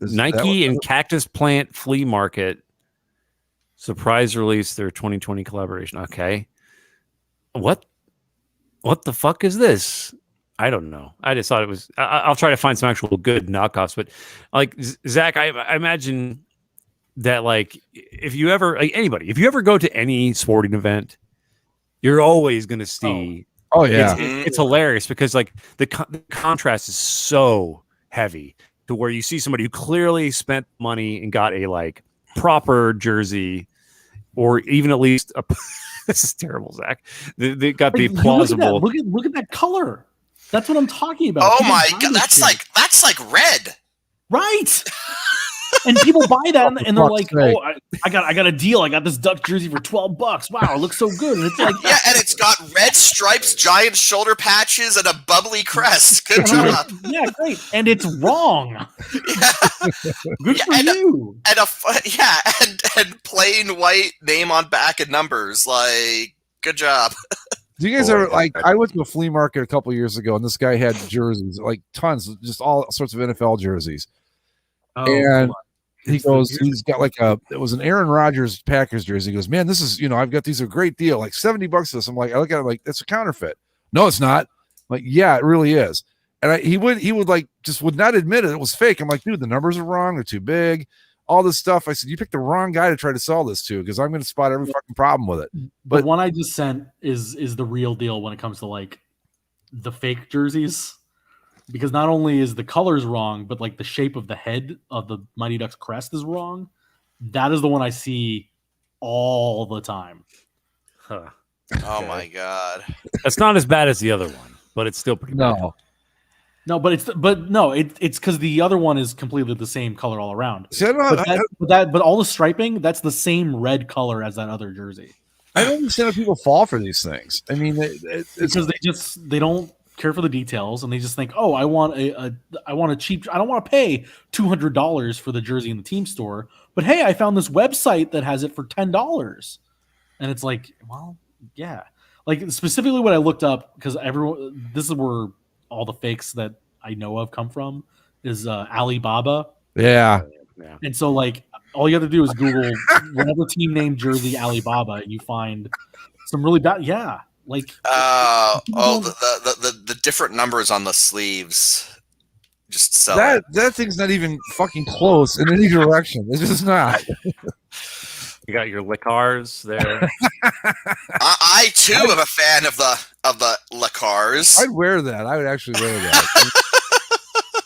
Speaker 9: Nike and Cactus Plant Flea Market surprise release their 2020 collaboration? Okay, what the fuck is this? I don't know. I just thought it was. I'll try to find some actual good knockoffs, but like Zach, I imagine that, like, if you ever, like, anybody, if you ever go to any sporting event, you're always going to see.
Speaker 6: Oh yeah,
Speaker 9: it's hilarious because like the contrast is so heavy to where you see somebody who clearly spent money and got a like proper jersey, or even at least a. This is terrible, Zach. They got the plausible.
Speaker 8: Look at that color. That's what I'm talking about.
Speaker 7: oh
Speaker 8: People
Speaker 7: my
Speaker 8: buy
Speaker 7: god,
Speaker 8: this
Speaker 7: that's
Speaker 8: shit.
Speaker 7: like red.
Speaker 8: Right. And people buy that and they're like,
Speaker 6: fuck's sake.
Speaker 8: "Oh, I got a deal. I got this duck jersey for $12. Wow, it looks so good." And it's like,
Speaker 7: Yeah, and it's got red stripes, giant shoulder patches, and a bubbly crest. Good job.
Speaker 8: yeah, great. And it's wrong.
Speaker 7: Yeah.
Speaker 8: Good for you.
Speaker 7: And plain white name on back and numbers. Like, good job.
Speaker 6: Do you guys ever, like, I went to a flea market a couple years ago and this guy had jerseys, like tons, just all sorts of NFL jerseys. And he goes, he's got like it was an Aaron Rodgers Packers jersey. He goes, man, this is, I've got these, a great deal, like $70 for this. I'm like, I look at it like, it's a counterfeit. No, it's not. I'm like, yeah, it really is. And he would like, just would not admit it was fake. I'm like, dude, the numbers are wrong. They're too big. All this stuff. I said, you picked the wrong guy to try to sell this to, because I'm going to spot every fucking problem with it.
Speaker 8: But the one I just sent is the real deal when it comes to like the fake jerseys, because not only is the colors wrong, but like the shape of the head of the Mighty Ducks crest is wrong. That is the one I see all the time.
Speaker 9: Huh.
Speaker 7: Oh my god.
Speaker 9: That's not as bad as the other one, but it's still pretty bad.
Speaker 8: No, but it's because the other one is completely the same color all around.
Speaker 6: See, I don't know,
Speaker 8: But all the striping, that's the same red color as that other jersey.
Speaker 6: I don't understand how people fall for these things. I mean, it's
Speaker 8: because they don't care for the details, and they just think, oh, I want a cheap. I don't want to pay $200 for the jersey in the team store, but hey, I found this website that has it for $10. And it's like, well, yeah. Like specifically what I looked up, because everyone, this is where all the fakes that I know of come from, is Alibaba.
Speaker 6: Yeah.
Speaker 9: Yeah.
Speaker 8: And so like all you have to do is Google whatever team name jersey Alibaba, and you find some really bad. Yeah, like
Speaker 7: the different numbers on the sleeves. Just sell it.
Speaker 6: That thing's not even fucking close in any direction. It's just not.
Speaker 9: You got your Licars there.
Speaker 7: I too am a fan of the Lacars.
Speaker 6: I'd wear that. I would actually wear that.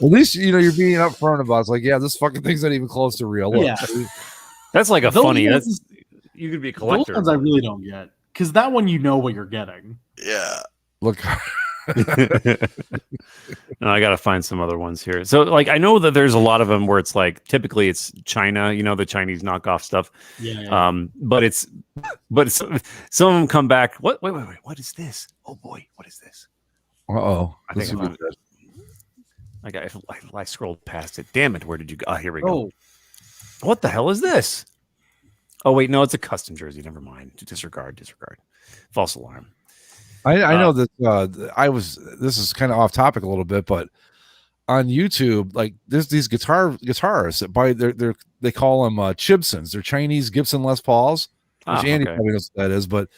Speaker 6: At least you're being upfront about it. It's like, yeah, this fucking thing's not even close to real. Look.
Speaker 8: Yeah.
Speaker 9: That's like a
Speaker 8: Those
Speaker 9: funny.
Speaker 8: ones-
Speaker 9: You could be a
Speaker 8: those
Speaker 9: collector.
Speaker 8: ones I really don't get, because that one you know what you're getting.
Speaker 7: Yeah.
Speaker 6: Look.
Speaker 9: No, I got to find some other ones here. So, like, I know that there's a lot of them where it's like typically it's China, the Chinese knockoff stuff.
Speaker 8: Yeah.
Speaker 9: But some of them come back. Wait, what is this? Oh boy, what is this?
Speaker 6: Uh-oh.
Speaker 9: I think I scrolled past it. Damn it! Where did you go? Oh, here we go.
Speaker 8: Oh,
Speaker 9: What the hell is this? Oh wait, no, it's a custom jersey. Never mind. Disregard. False alarm.
Speaker 6: I know that this is kind of off topic a little bit, but on YouTube, like there's these guitarists that they call them Chibsons. They're Chinese Gibson Les Pauls, which Andy probably knows what that is. But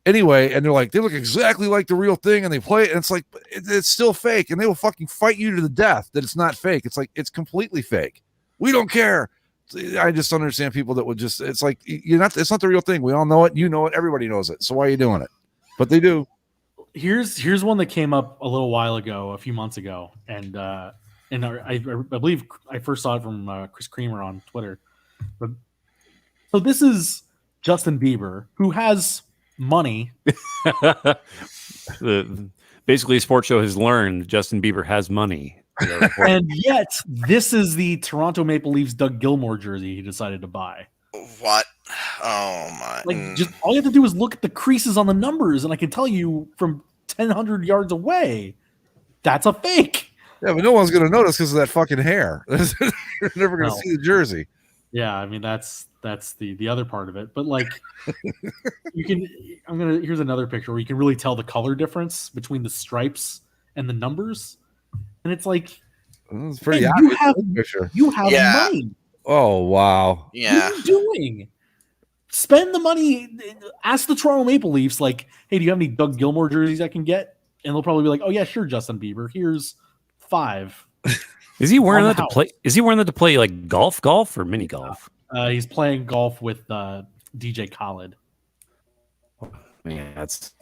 Speaker 6: anyway, and they're like, they look exactly like the real thing, and they play it, and it's like it's still fake, and they will fucking fight you to the death that it's not fake. It's like it's completely fake. We don't care. I just don't understand people that would just. It's like it's not the real thing. We all know it. You know it. Everybody knows it. So why are you doing it? But they do.
Speaker 8: here's one that came up a little while ago, a few months ago, and I believe I first saw it from Chris Creamer on Twitter. But so this is Justin Bieber, who has money.
Speaker 9: Basically, Sports Show has learned Justin Bieber has money.
Speaker 8: And yet, this is the Toronto Maple Leafs Doug Gilmour jersey he decided to buy.
Speaker 7: What? Oh my!
Speaker 8: Like, just all you have to do is look at the creases on the numbers, and I can tell you from 1,000 yards away, that's a fake.
Speaker 6: Yeah, but no one's going to notice because of that fucking hair. You're never going to see the jersey.
Speaker 8: Yeah, I mean that's the other part of it. But like, here's another picture where you can really tell the color difference between the stripes and the numbers, and it's like,
Speaker 6: it's pretty
Speaker 8: hey,
Speaker 6: obvious.
Speaker 8: you have money.
Speaker 6: Oh wow!
Speaker 7: Yeah.
Speaker 8: What are you doing? Spend the money. Ask the Toronto Maple Leafs, like, hey, do you have any Doug Gilmour jerseys I can get? And they'll probably be like, oh yeah, sure, Justin Bieber. Here's 5.
Speaker 9: Is he wearing that to play? Is he wearing that to play like golf or mini golf?
Speaker 8: He's playing golf with DJ Khaled.
Speaker 9: Man, that's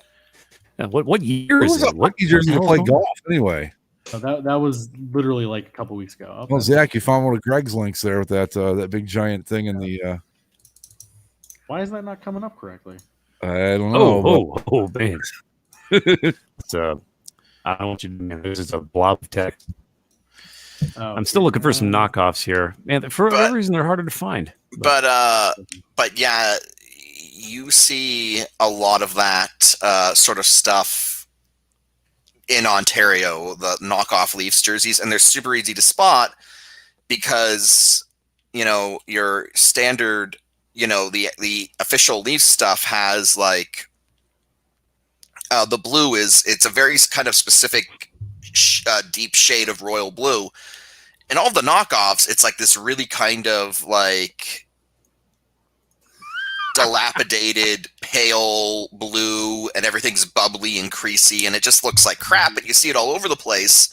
Speaker 9: what year is it?
Speaker 6: What jersey to play golf anyway?
Speaker 8: So that was literally like a couple weeks ago. Okay.
Speaker 6: Well, Zach, you found one of Greg's links there with that big giant thing in the.
Speaker 8: Why is that not coming up correctly?
Speaker 6: I don't know.
Speaker 9: Oh, man. It's I don't want you to. Man, this is a blob of text. I'm still looking for some knockoffs here, man. For whatever reason, they're harder to find.
Speaker 7: But yeah, you see a lot of that sort of stuff in Ontario, the knockoff Leafs jerseys, and they're super easy to spot because your standard, the official Leafs stuff has like the blue it's a very kind of specific deep shade of royal blue. And all the knockoffs, it's like this really kind of like dilapidated pale blue, and everything's bubbly and creasy, and it just looks like crap, and you see it all over the place.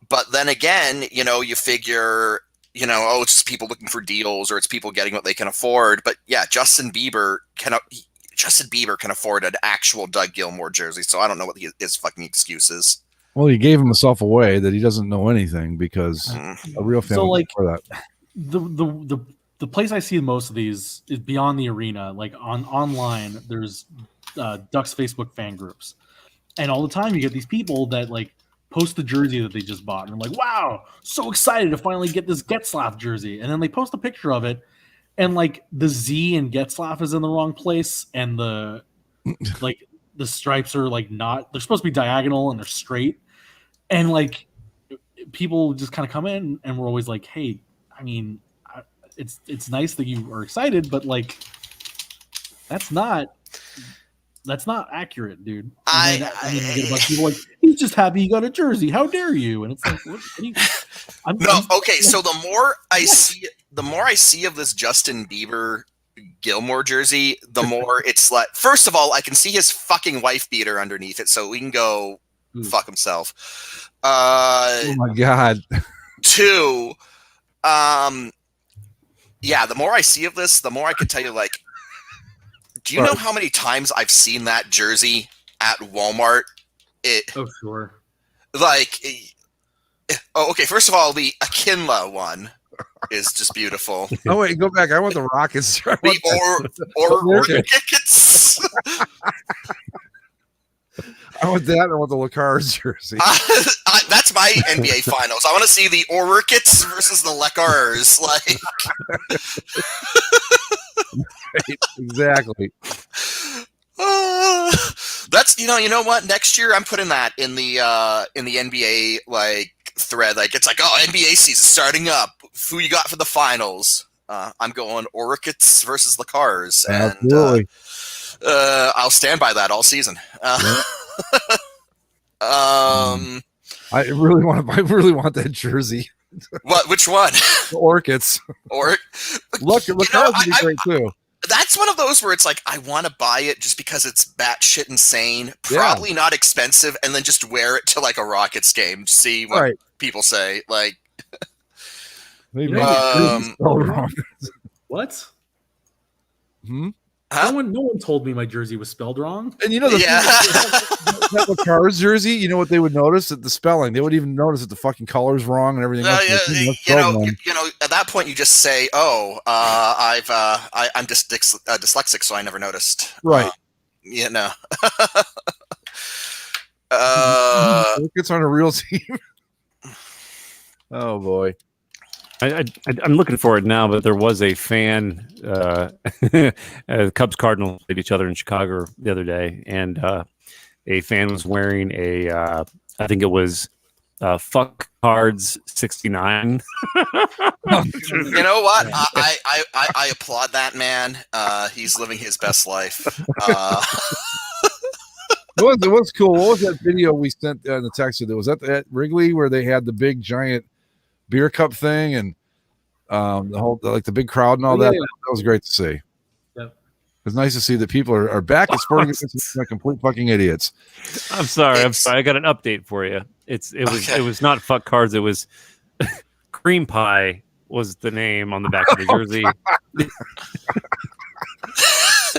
Speaker 7: But then again, you figure, it's just people looking for deals, or it's people getting what they can afford. But yeah, Justin Bieber can afford an actual Doug Gilmour jersey, so I don't know what his fucking excuse is.
Speaker 6: Well, he gave himself away that he doesn't know anything because a real fan.
Speaker 8: So like
Speaker 6: for that.
Speaker 8: The place I see most of these is beyond the arena. Like online, there's Ducks Facebook fan groups, and all the time you get these people that like post the jersey that they just bought, and they're like, "Wow, so excited to finally get this Getzlaf jersey!" And then they post a picture of it, and like the Z in Getzlaf is in the wrong place, and the stripes are like not. They're supposed to be diagonal, and they're straight, and like people just kind of come in, and we're always like, "Hey, I mean." It's nice that you are excited, but like That's not accurate, dude.
Speaker 7: I
Speaker 8: you get a bunch of people like, he's just happy he got a jersey. How dare you? And it's like, what do you,
Speaker 7: okay. So the more I see of this Justin Bieber Gilmore jersey, the more it's like. First of all, I can see his fucking wife beater underneath it, so we can go fuck himself.
Speaker 6: Oh my god.
Speaker 7: 2, yeah. The more I see of this, the more I can tell you. Like, do you know how many times I've seen that jersey at Walmart?
Speaker 8: Oh, sure.
Speaker 7: Like, okay. First of all, the Akinla one is just beautiful.
Speaker 6: Oh wait, go back. I want the Rockets.
Speaker 7: Orchids.
Speaker 6: I want that. I want the Lacars jersey.
Speaker 7: That's my NBA Finals. I want to see the Orchids versus the Lacars. Like,
Speaker 6: right, exactly.
Speaker 7: That's you know what? Next year I'm putting that in the NBA like thread. Like, it's like, oh, NBA season starting up. Who you got for the finals? I'm going Orchids versus Lacars, and
Speaker 6: Absolutely.
Speaker 7: I'll stand by that all season.
Speaker 6: I really want that jersey.
Speaker 7: What? Which one?
Speaker 6: The Orchids. Look, Lacars would be great too.
Speaker 7: That's one of those where it's like, I want to buy it just because it's batshit insane, probably not expensive, and then just wear it to like a Rockets game, see what people say. Like,
Speaker 8: what?
Speaker 6: Hmm?
Speaker 7: Huh?
Speaker 8: No one told me my jersey was spelled wrong.
Speaker 6: And you know that Lacars jersey, you know what they would notice? At the spelling. They would even notice that the fucking color's wrong and everything else.
Speaker 7: You know, at that point you just say, "Oh, I'm just dyslexic, so I never noticed."
Speaker 6: Right.
Speaker 7: You know.
Speaker 6: It's on a real team. Oh boy.
Speaker 9: I'm looking for it now, but there was a fan. Cubs Cardinals played each other in Chicago the other day, and a fan was wearing a I think it was "fuck cards 69."
Speaker 7: You know what? I applaud that man. He's living his best life.
Speaker 6: It was cool. What was that video we sent in the text? Was that at Wrigley where they had the big giant beer cup thing and the whole the big crowd and all that? That was great to see.
Speaker 8: Yep.
Speaker 6: It's nice to see that people are back at sporting events like complete fucking idiots.
Speaker 9: I'm sorry. I got an update for you. It was not fuck cards. It was cream pie was the name on the back of the jersey.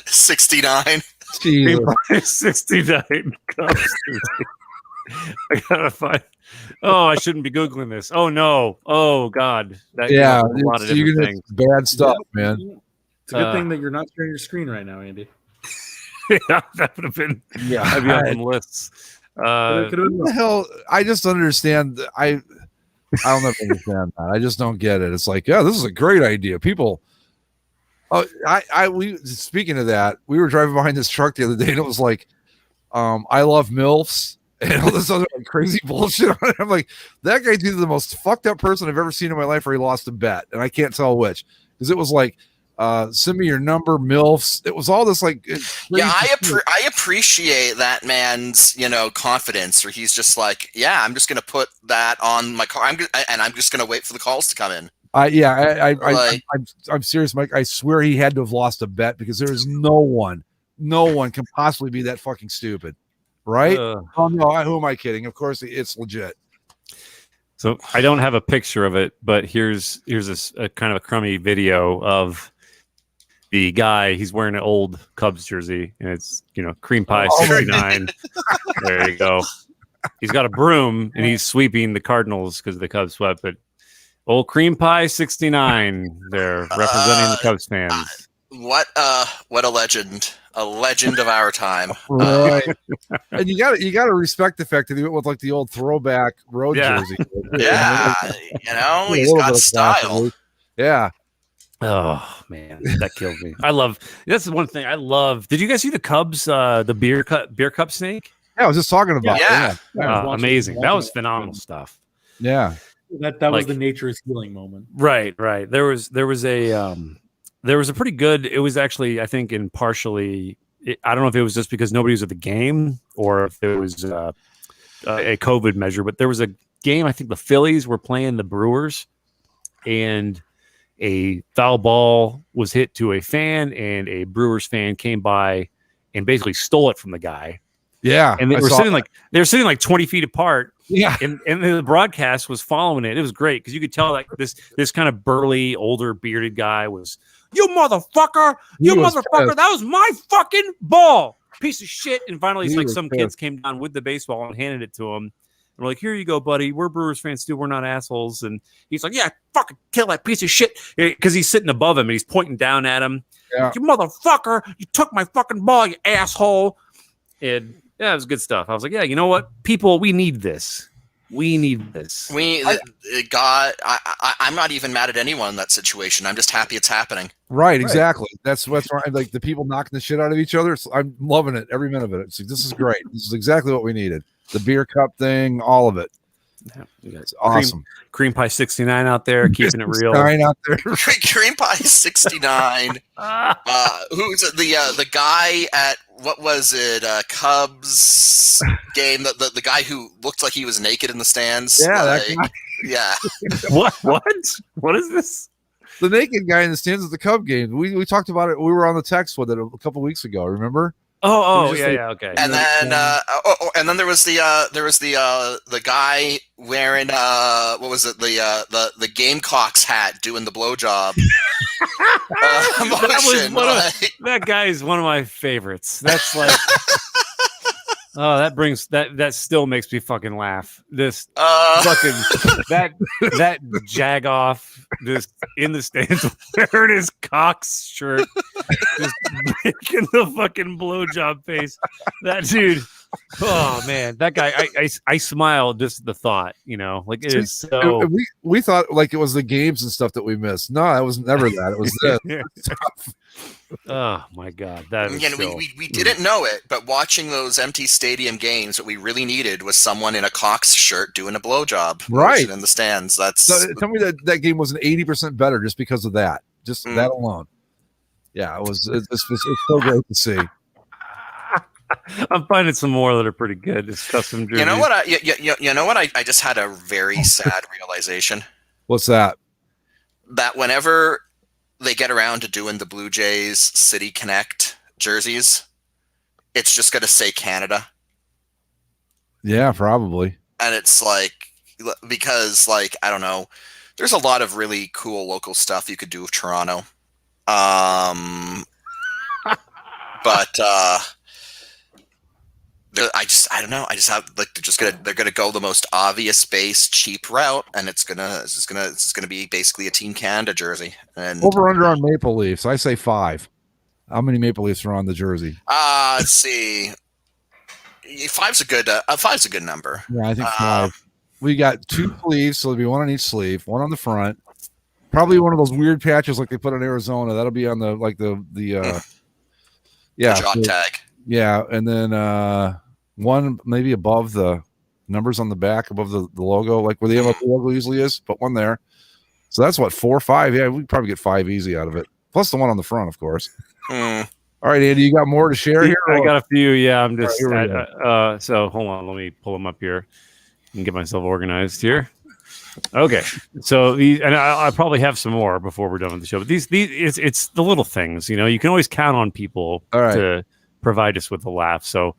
Speaker 7: 69.
Speaker 9: Cream pie 69. Cubs jersey. I gotta find. Oh, I shouldn't be googling this. Oh no. Oh god. That
Speaker 6: a
Speaker 9: lot of different things.
Speaker 6: Bad stuff, man.
Speaker 8: It's a good thing that you're not sharing your screen right now, Andy.
Speaker 9: Yeah, that would have been. Yeah, I'd be on some lists.
Speaker 6: What the hell? I just understand. I don't ever understand that. I just don't get it. It's like, yeah, this is a great idea. People. Oh, we speaking of that, we were driving behind this truck the other day, and it was like, I love MILFs and all this other crazy bullshit on it. I'm like, that guy's either the most fucked up person I've ever seen in my life, or he lost a bet, and I can't tell which, because it was like, send me your number, MILFs. It was all this like,
Speaker 7: yeah. I appreciate that man's confidence, where he's just like, yeah, I'm just gonna put that on my car. I'm just gonna wait for the calls to come in. I'm serious, Mike. I swear he had to have lost a bet, because there is no one can possibly be that fucking stupid, right? Oh no, who am I kidding? Of course, it's legit.
Speaker 9: So I don't have a picture of it, but here's a kind of a crummy video of the guy. He's wearing an old Cubs jersey, and it's cream pie 69. There you go. He's got a broom, and he's sweeping the Cardinals because the Cubs swept, but. Old cream pie 69 there, representing the Cubs fans.
Speaker 7: What a legend of our time.
Speaker 6: Right. And you got to respect the fact that he went with like the old throwback road jersey.
Speaker 7: Yeah, he's got style.
Speaker 6: Yeah.
Speaker 9: Oh man, that killed me. That's the one thing I love. Did you guys see the Cubs the beer cup snake?
Speaker 6: Yeah, I was just talking about
Speaker 7: it.
Speaker 6: Yeah.
Speaker 9: Amazing. That was phenomenal stuff.
Speaker 6: Yeah.
Speaker 8: That was the nature's healing moment.
Speaker 9: Right. There was a there was a pretty good. It was actually, I think, in partially. I don't know if it was just because nobody was at the game or if it was a COVID measure, but there was a game. I think the Phillies were playing the Brewers, and a foul ball was hit to a fan, and a Brewers fan came by and basically stole it from the guy.
Speaker 6: Yeah,
Speaker 9: and they were sitting like 20 feet apart.
Speaker 6: Yeah,
Speaker 9: and the broadcast was following it. It was great because you could tell like this kind of burly, older, bearded guy was, "You motherfucker, motherfucker, that was my fucking ball, piece of shit." And finally, it's like some kids came down with the baseball and handed it to him. And we're like, "Here you go, buddy. We're Brewers fans too. We're not assholes." And he's like, "Yeah, fucking kill that piece of shit," because he's sitting above him and he's pointing down at him.
Speaker 6: Yeah.
Speaker 9: "You motherfucker, you took my fucking ball, you asshole." And yeah, it was good stuff. I was like, yeah, you know what? People, we need this. We need this.
Speaker 7: I'm not even mad at anyone in that situation. I'm just happy it's happening.
Speaker 6: Right, exactly. That's what's right. Like the people knocking the shit out of each other. I'm loving it. Every minute of it. It's like, this is great. This is exactly what we needed. The beer cup thing, all of it.
Speaker 9: Yeah,
Speaker 6: it's awesome.
Speaker 9: Cream Pie 69 out there, keeping it real.
Speaker 6: Out there.
Speaker 7: Cream Pie 69. Who's the guy at what was it? Cubs game. The guy who looked like he was naked in the stands.
Speaker 6: Yeah,
Speaker 7: like,
Speaker 6: that guy.
Speaker 7: Yeah.
Speaker 9: What is this?
Speaker 6: The naked guy in the stands at the Cub game. We talked about it. We were on the text with it a couple weeks ago. Remember?
Speaker 9: Okay.
Speaker 7: And then and then there was the guy wearing what was it, the Gamecocks hat doing the blowjob.
Speaker 9: That guy is one of my favorites. That's like that still makes me fucking laugh. This fucking that jag-off just in the stands wearing his Cox shirt, just making the fucking blowjob face. That dude. Oh man, that guy! I smiled just at the thought. Like it is so.
Speaker 6: We thought like it was the games and stuff that we missed. No, it was never that. It was this.
Speaker 9: Oh my god, that is
Speaker 7: we didn't know it, but watching those empty stadium games, what we really needed was someone in a Cox shirt doing a blowjob,
Speaker 6: right
Speaker 7: in the stands.
Speaker 6: Tell me that game wasn't 80% better just because of that. Just that alone. Yeah, it was. It's so great to see.
Speaker 9: I'm finding some more that are pretty good. It's custom jerseys.
Speaker 7: You know what? I just had a very sad realization.
Speaker 6: What's that?
Speaker 7: That whenever they get around to doing the Blue Jays City Connect jerseys, it's just going to say Canada.
Speaker 6: Yeah, probably.
Speaker 7: And it's like, because like, I don't know, there's a lot of really cool local stuff you could do with Toronto. But I don't know. I just have like they're gonna go the most obvious base cheap route, and it's gonna be basically a Team Canada jersey. And
Speaker 6: over under on Maple Leafs, I say 5. How many Maple Leafs are on the jersey?
Speaker 7: Let's see. 5's a good number.
Speaker 6: Yeah, I think 5. We got 2 sleeves, so there'll be one on each sleeve, one on the front. Probably one of those weird patches like they put in Arizona. That'll be on the
Speaker 7: jot tag.
Speaker 6: Yeah, and then one maybe above the numbers on the back, above the logo, like where the MLB logo usually is, but one there. So that's what, 4 or 5. Yeah, we probably get 5 easy out of it. Plus the one on the front, of course. All right, Andy, you got more to share here?
Speaker 9: I got a few. Yeah, I'm just so hold on. Let me pull them up here and get myself organized here. Okay, so and I probably have some more before we're done with the show. But these it's the little things, you can always count on people to provide us with a laugh. So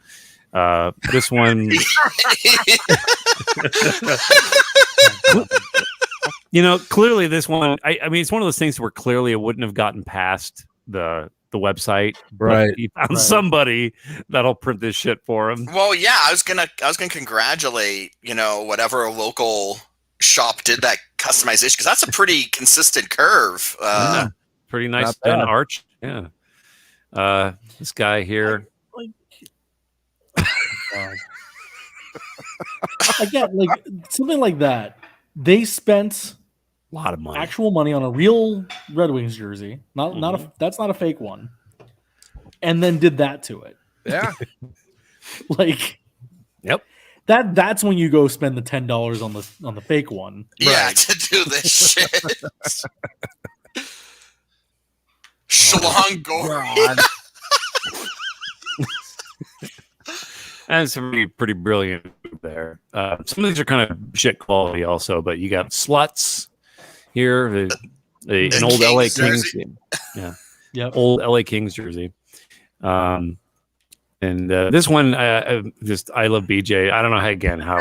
Speaker 9: this one, clearly this one. I mean, it's one of those things where clearly it wouldn't have gotten past the website,
Speaker 6: right?
Speaker 9: He found somebody that'll print this shit for him.
Speaker 7: Well, yeah, I was gonna congratulate whatever local shop did that customization, because that's a pretty consistent curve.
Speaker 9: Pretty nice done arch. Yeah. This guy here.
Speaker 8: Again, like something like that. They spent
Speaker 9: a lot of money,
Speaker 8: actual money, on a real Red Wings jersey. That's not a fake one. And then did that to it.
Speaker 6: Yeah.
Speaker 8: Like,
Speaker 9: yep.
Speaker 8: That's when you go spend the $10 on the fake one.
Speaker 7: Yeah,
Speaker 8: right?
Speaker 7: To do this shit. Shalon Gory.
Speaker 9: And some pretty brilliant there. Some of these are kind of shit quality also, but you got Sluts here, an old
Speaker 7: Kings
Speaker 9: LA
Speaker 7: jersey.
Speaker 9: Kings, yeah,
Speaker 8: Yep.
Speaker 9: old LA Kings jersey. And this one, I love BJ. I don't know how.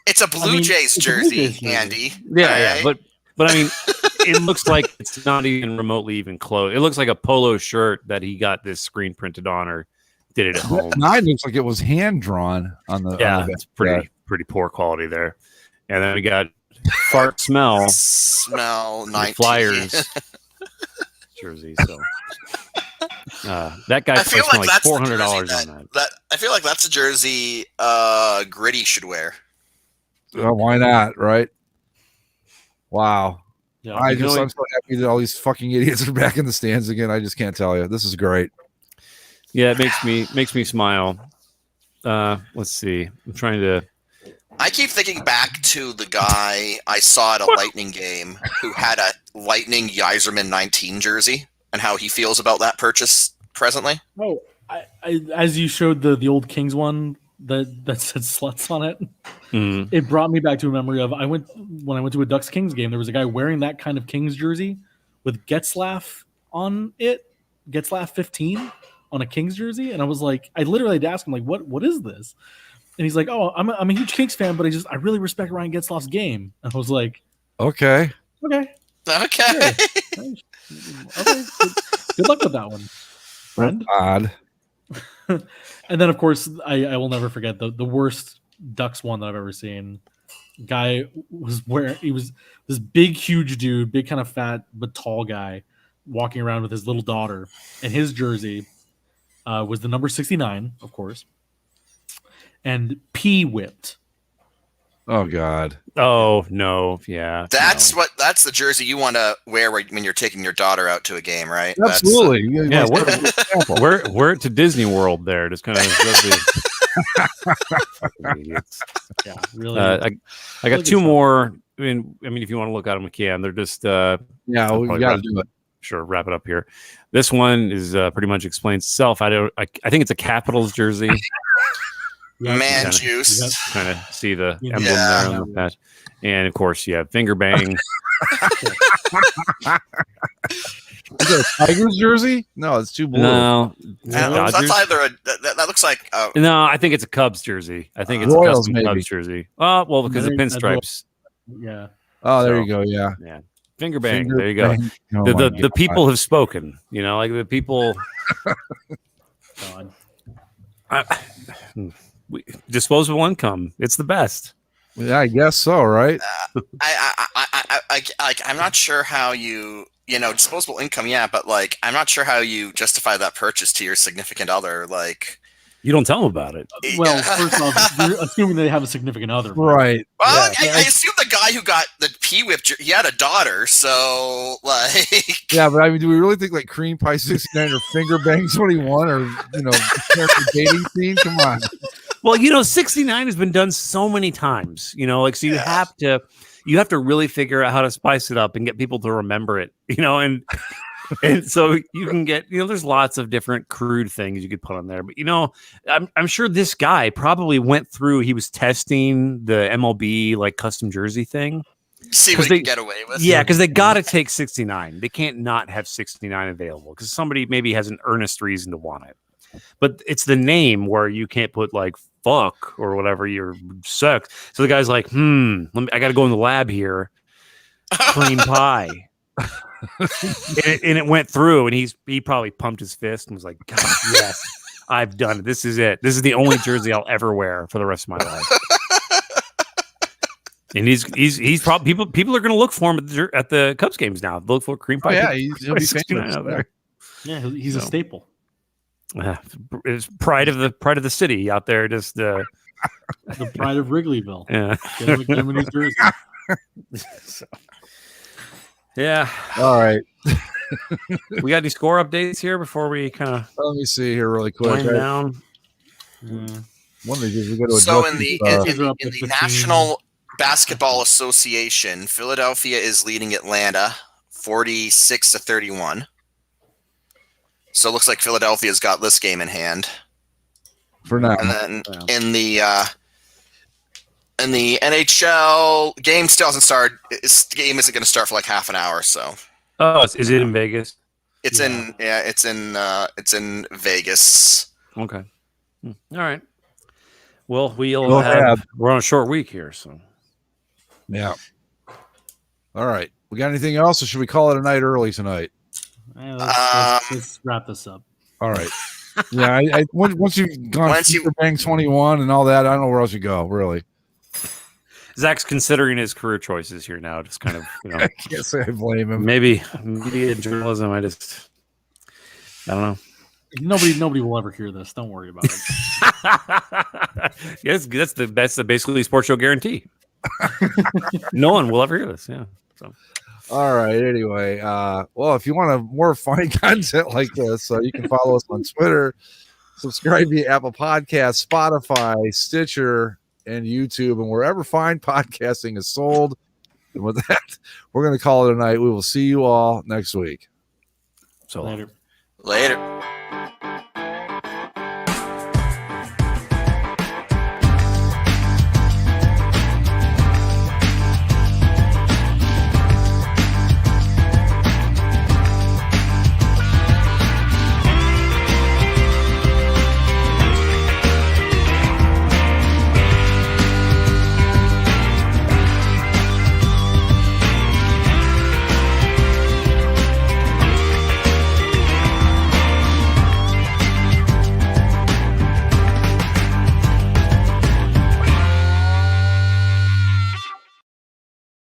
Speaker 7: It's a Blue Jays
Speaker 8: it's a Blue
Speaker 7: jersey,
Speaker 8: Jays jersey.
Speaker 7: Andy.
Speaker 9: Yeah,
Speaker 7: All right?
Speaker 9: but I mean, it looks like it's not even remotely even close. It looks like a polo shirt that he got this screen printed on or did it at home.
Speaker 6: Mine looks like it was hand drawn on the.
Speaker 9: Yeah,
Speaker 6: on the
Speaker 9: it's pretty poor quality there. And then we got Fart Smell
Speaker 7: Smell
Speaker 9: the
Speaker 7: 19.
Speaker 9: Flyers jersey. So that guy
Speaker 7: I feel
Speaker 9: spent
Speaker 7: like
Speaker 9: like
Speaker 7: that's the
Speaker 9: $400
Speaker 7: jersey
Speaker 9: on that.
Speaker 7: that I feel like that's a jersey Gritty should wear.
Speaker 6: Why not? Right? Wow.
Speaker 8: Yeah.
Speaker 6: I'm so happy that all these fucking idiots are back in the stands again. I just can't tell you. This is great.
Speaker 9: Yeah, it makes me smile. Let's see. I'm trying to.
Speaker 7: I keep thinking back to the guy I saw at a Lightning game who had a Lightning Yzerman 19 jersey and how he feels about that purchase presently.
Speaker 8: Oh, I as you showed the old Kings one that said sluts on it, it brought me back to a memory of when I went to a Ducks Kings game. There was a guy wearing that kind of Kings jersey with Getzlaff on it, Getzlaff 15 on a Kings jersey, and I was like, I literally had to ask him like, what is this? And he's like, oh, I'm a huge Kings fan, but I really respect Ryan Getzlaff's game. And I was like,
Speaker 6: okay.
Speaker 8: Sure.
Speaker 7: Okay.
Speaker 8: Okay. Good luck with that one, friend.
Speaker 6: Odd.
Speaker 8: And then, of course, I will never forget the worst Ducks one that I've ever seen. Guy was he was this big, huge dude, big kind of fat but tall guy, walking around with his little daughter, and his jersey was the number 69, of course, and P whipped.
Speaker 6: Oh God.
Speaker 9: Oh no. Yeah.
Speaker 7: That's the jersey you want to wear when you're taking your daughter out to a game, right?
Speaker 6: Absolutely.
Speaker 9: Yeah. We're to Disney World there. Just kind of.
Speaker 8: Yeah, really.
Speaker 9: I got two more. I mean, if you want to look at them, we can. They're just.
Speaker 6: Yeah, we got to do it.
Speaker 9: Sure, wrap it up here. This one is pretty much explains itself. I think it's a Capitals jersey.
Speaker 7: Man juice.
Speaker 9: Kind of see the emblem there on the patch. And of course, you have finger bang.
Speaker 6: Is it a Tigers jersey? No, it's too blue.
Speaker 9: No,
Speaker 7: that's either that looks like.
Speaker 9: No, I think it's a Cubs jersey. I think it's
Speaker 6: Royals,
Speaker 9: a custom
Speaker 6: maybe.
Speaker 9: Cubs jersey. Well, because of pinstripes.
Speaker 8: Yeah.
Speaker 6: Oh, there you go. Yeah.
Speaker 9: Yeah. Finger bang.
Speaker 6: Finger
Speaker 9: there you go.
Speaker 6: bang. Oh
Speaker 9: The people have spoken. Like the people.
Speaker 8: God.
Speaker 9: Disposable income. It's the best.
Speaker 6: Yeah, I guess so. Right.
Speaker 7: I'm not sure how you disposable income. Yeah, but I'm not sure how you justify that purchase to your significant other.
Speaker 9: You don't tell them about it.
Speaker 8: Well, first off, you're assuming they have a significant other.
Speaker 6: Right.
Speaker 7: Well, I assume the guy who got the P-whip, he had a daughter, so
Speaker 6: Yeah, but I mean, do we really think Cream Pie 69 or Finger Bang 21 or character dating scene? Come on.
Speaker 9: Well, 69 has been done so many times. So you have to really figure out how to spice it up and get people to remember it. And so you can get, there's lots of different crude things you could put on there. But, I'm sure this guy probably went through, he was testing the MLB custom jersey thing.
Speaker 7: See what he can get away with.
Speaker 9: Yeah, because they got to take 69. They can't not have 69 available because somebody maybe has an earnest reason to want it. But it's the name where you can't put fuck or whatever your sex. So the guy's like, I got to go in the lab here. Cream pie. and it went through, and he probably pumped his fist and was like, God, yes, I've done it. This is it. This is the only jersey I'll ever wear for the rest of my life. And he's probably people are going to look for him at the Cubs games now. They'll look for cream pie.
Speaker 6: Oh, yeah, he'll be famous
Speaker 9: out there.
Speaker 8: Yeah, he's a staple.
Speaker 9: It's pride of the city out there. Just
Speaker 8: the pride of Wrigleyville.
Speaker 9: Yeah.
Speaker 8: Get him a New Jersey.
Speaker 9: So. Yeah.
Speaker 6: All right.
Speaker 9: We got any score updates here before we kind of
Speaker 6: let me see here really quick.
Speaker 9: Down.
Speaker 6: One of these we go to
Speaker 7: so in the National Basketball Association, Philadelphia is leading Atlanta 46-31. So it looks like Philadelphia's got this game in hand.
Speaker 6: For now.
Speaker 7: And then in the NHL, game still hasn't started. The game isn't going to start for like half an hour. So.
Speaker 9: Oh, is it in Vegas?
Speaker 7: It's in Vegas.
Speaker 9: Okay. All right. Well, we're on a short week here, so.
Speaker 6: Yeah. All right. We got anything else, or should we call it a night early tonight?
Speaker 8: Let's wrap this up.
Speaker 6: All right. Yeah. Once you've gone Super Bang 21 and all that, I don't know where else you go. Really.
Speaker 9: Zach's considering his career choices here now. Just kind of,
Speaker 6: I can't say I blame him.
Speaker 9: Maybe in journalism. I don't know.
Speaker 8: Nobody will ever hear this. Don't worry about it.
Speaker 9: Yes, that's the basically sports show guarantee. No one will ever hear this. Yeah. So.
Speaker 6: All right. Anyway, well, if you want more fun content like this, you can follow us on Twitter, subscribe via Apple Podcasts, Spotify, Stitcher, and YouTube, and wherever fine podcasting is sold. And with that, we're going to call it a night. We will see you all next week.
Speaker 9: So
Speaker 8: later.
Speaker 7: Later.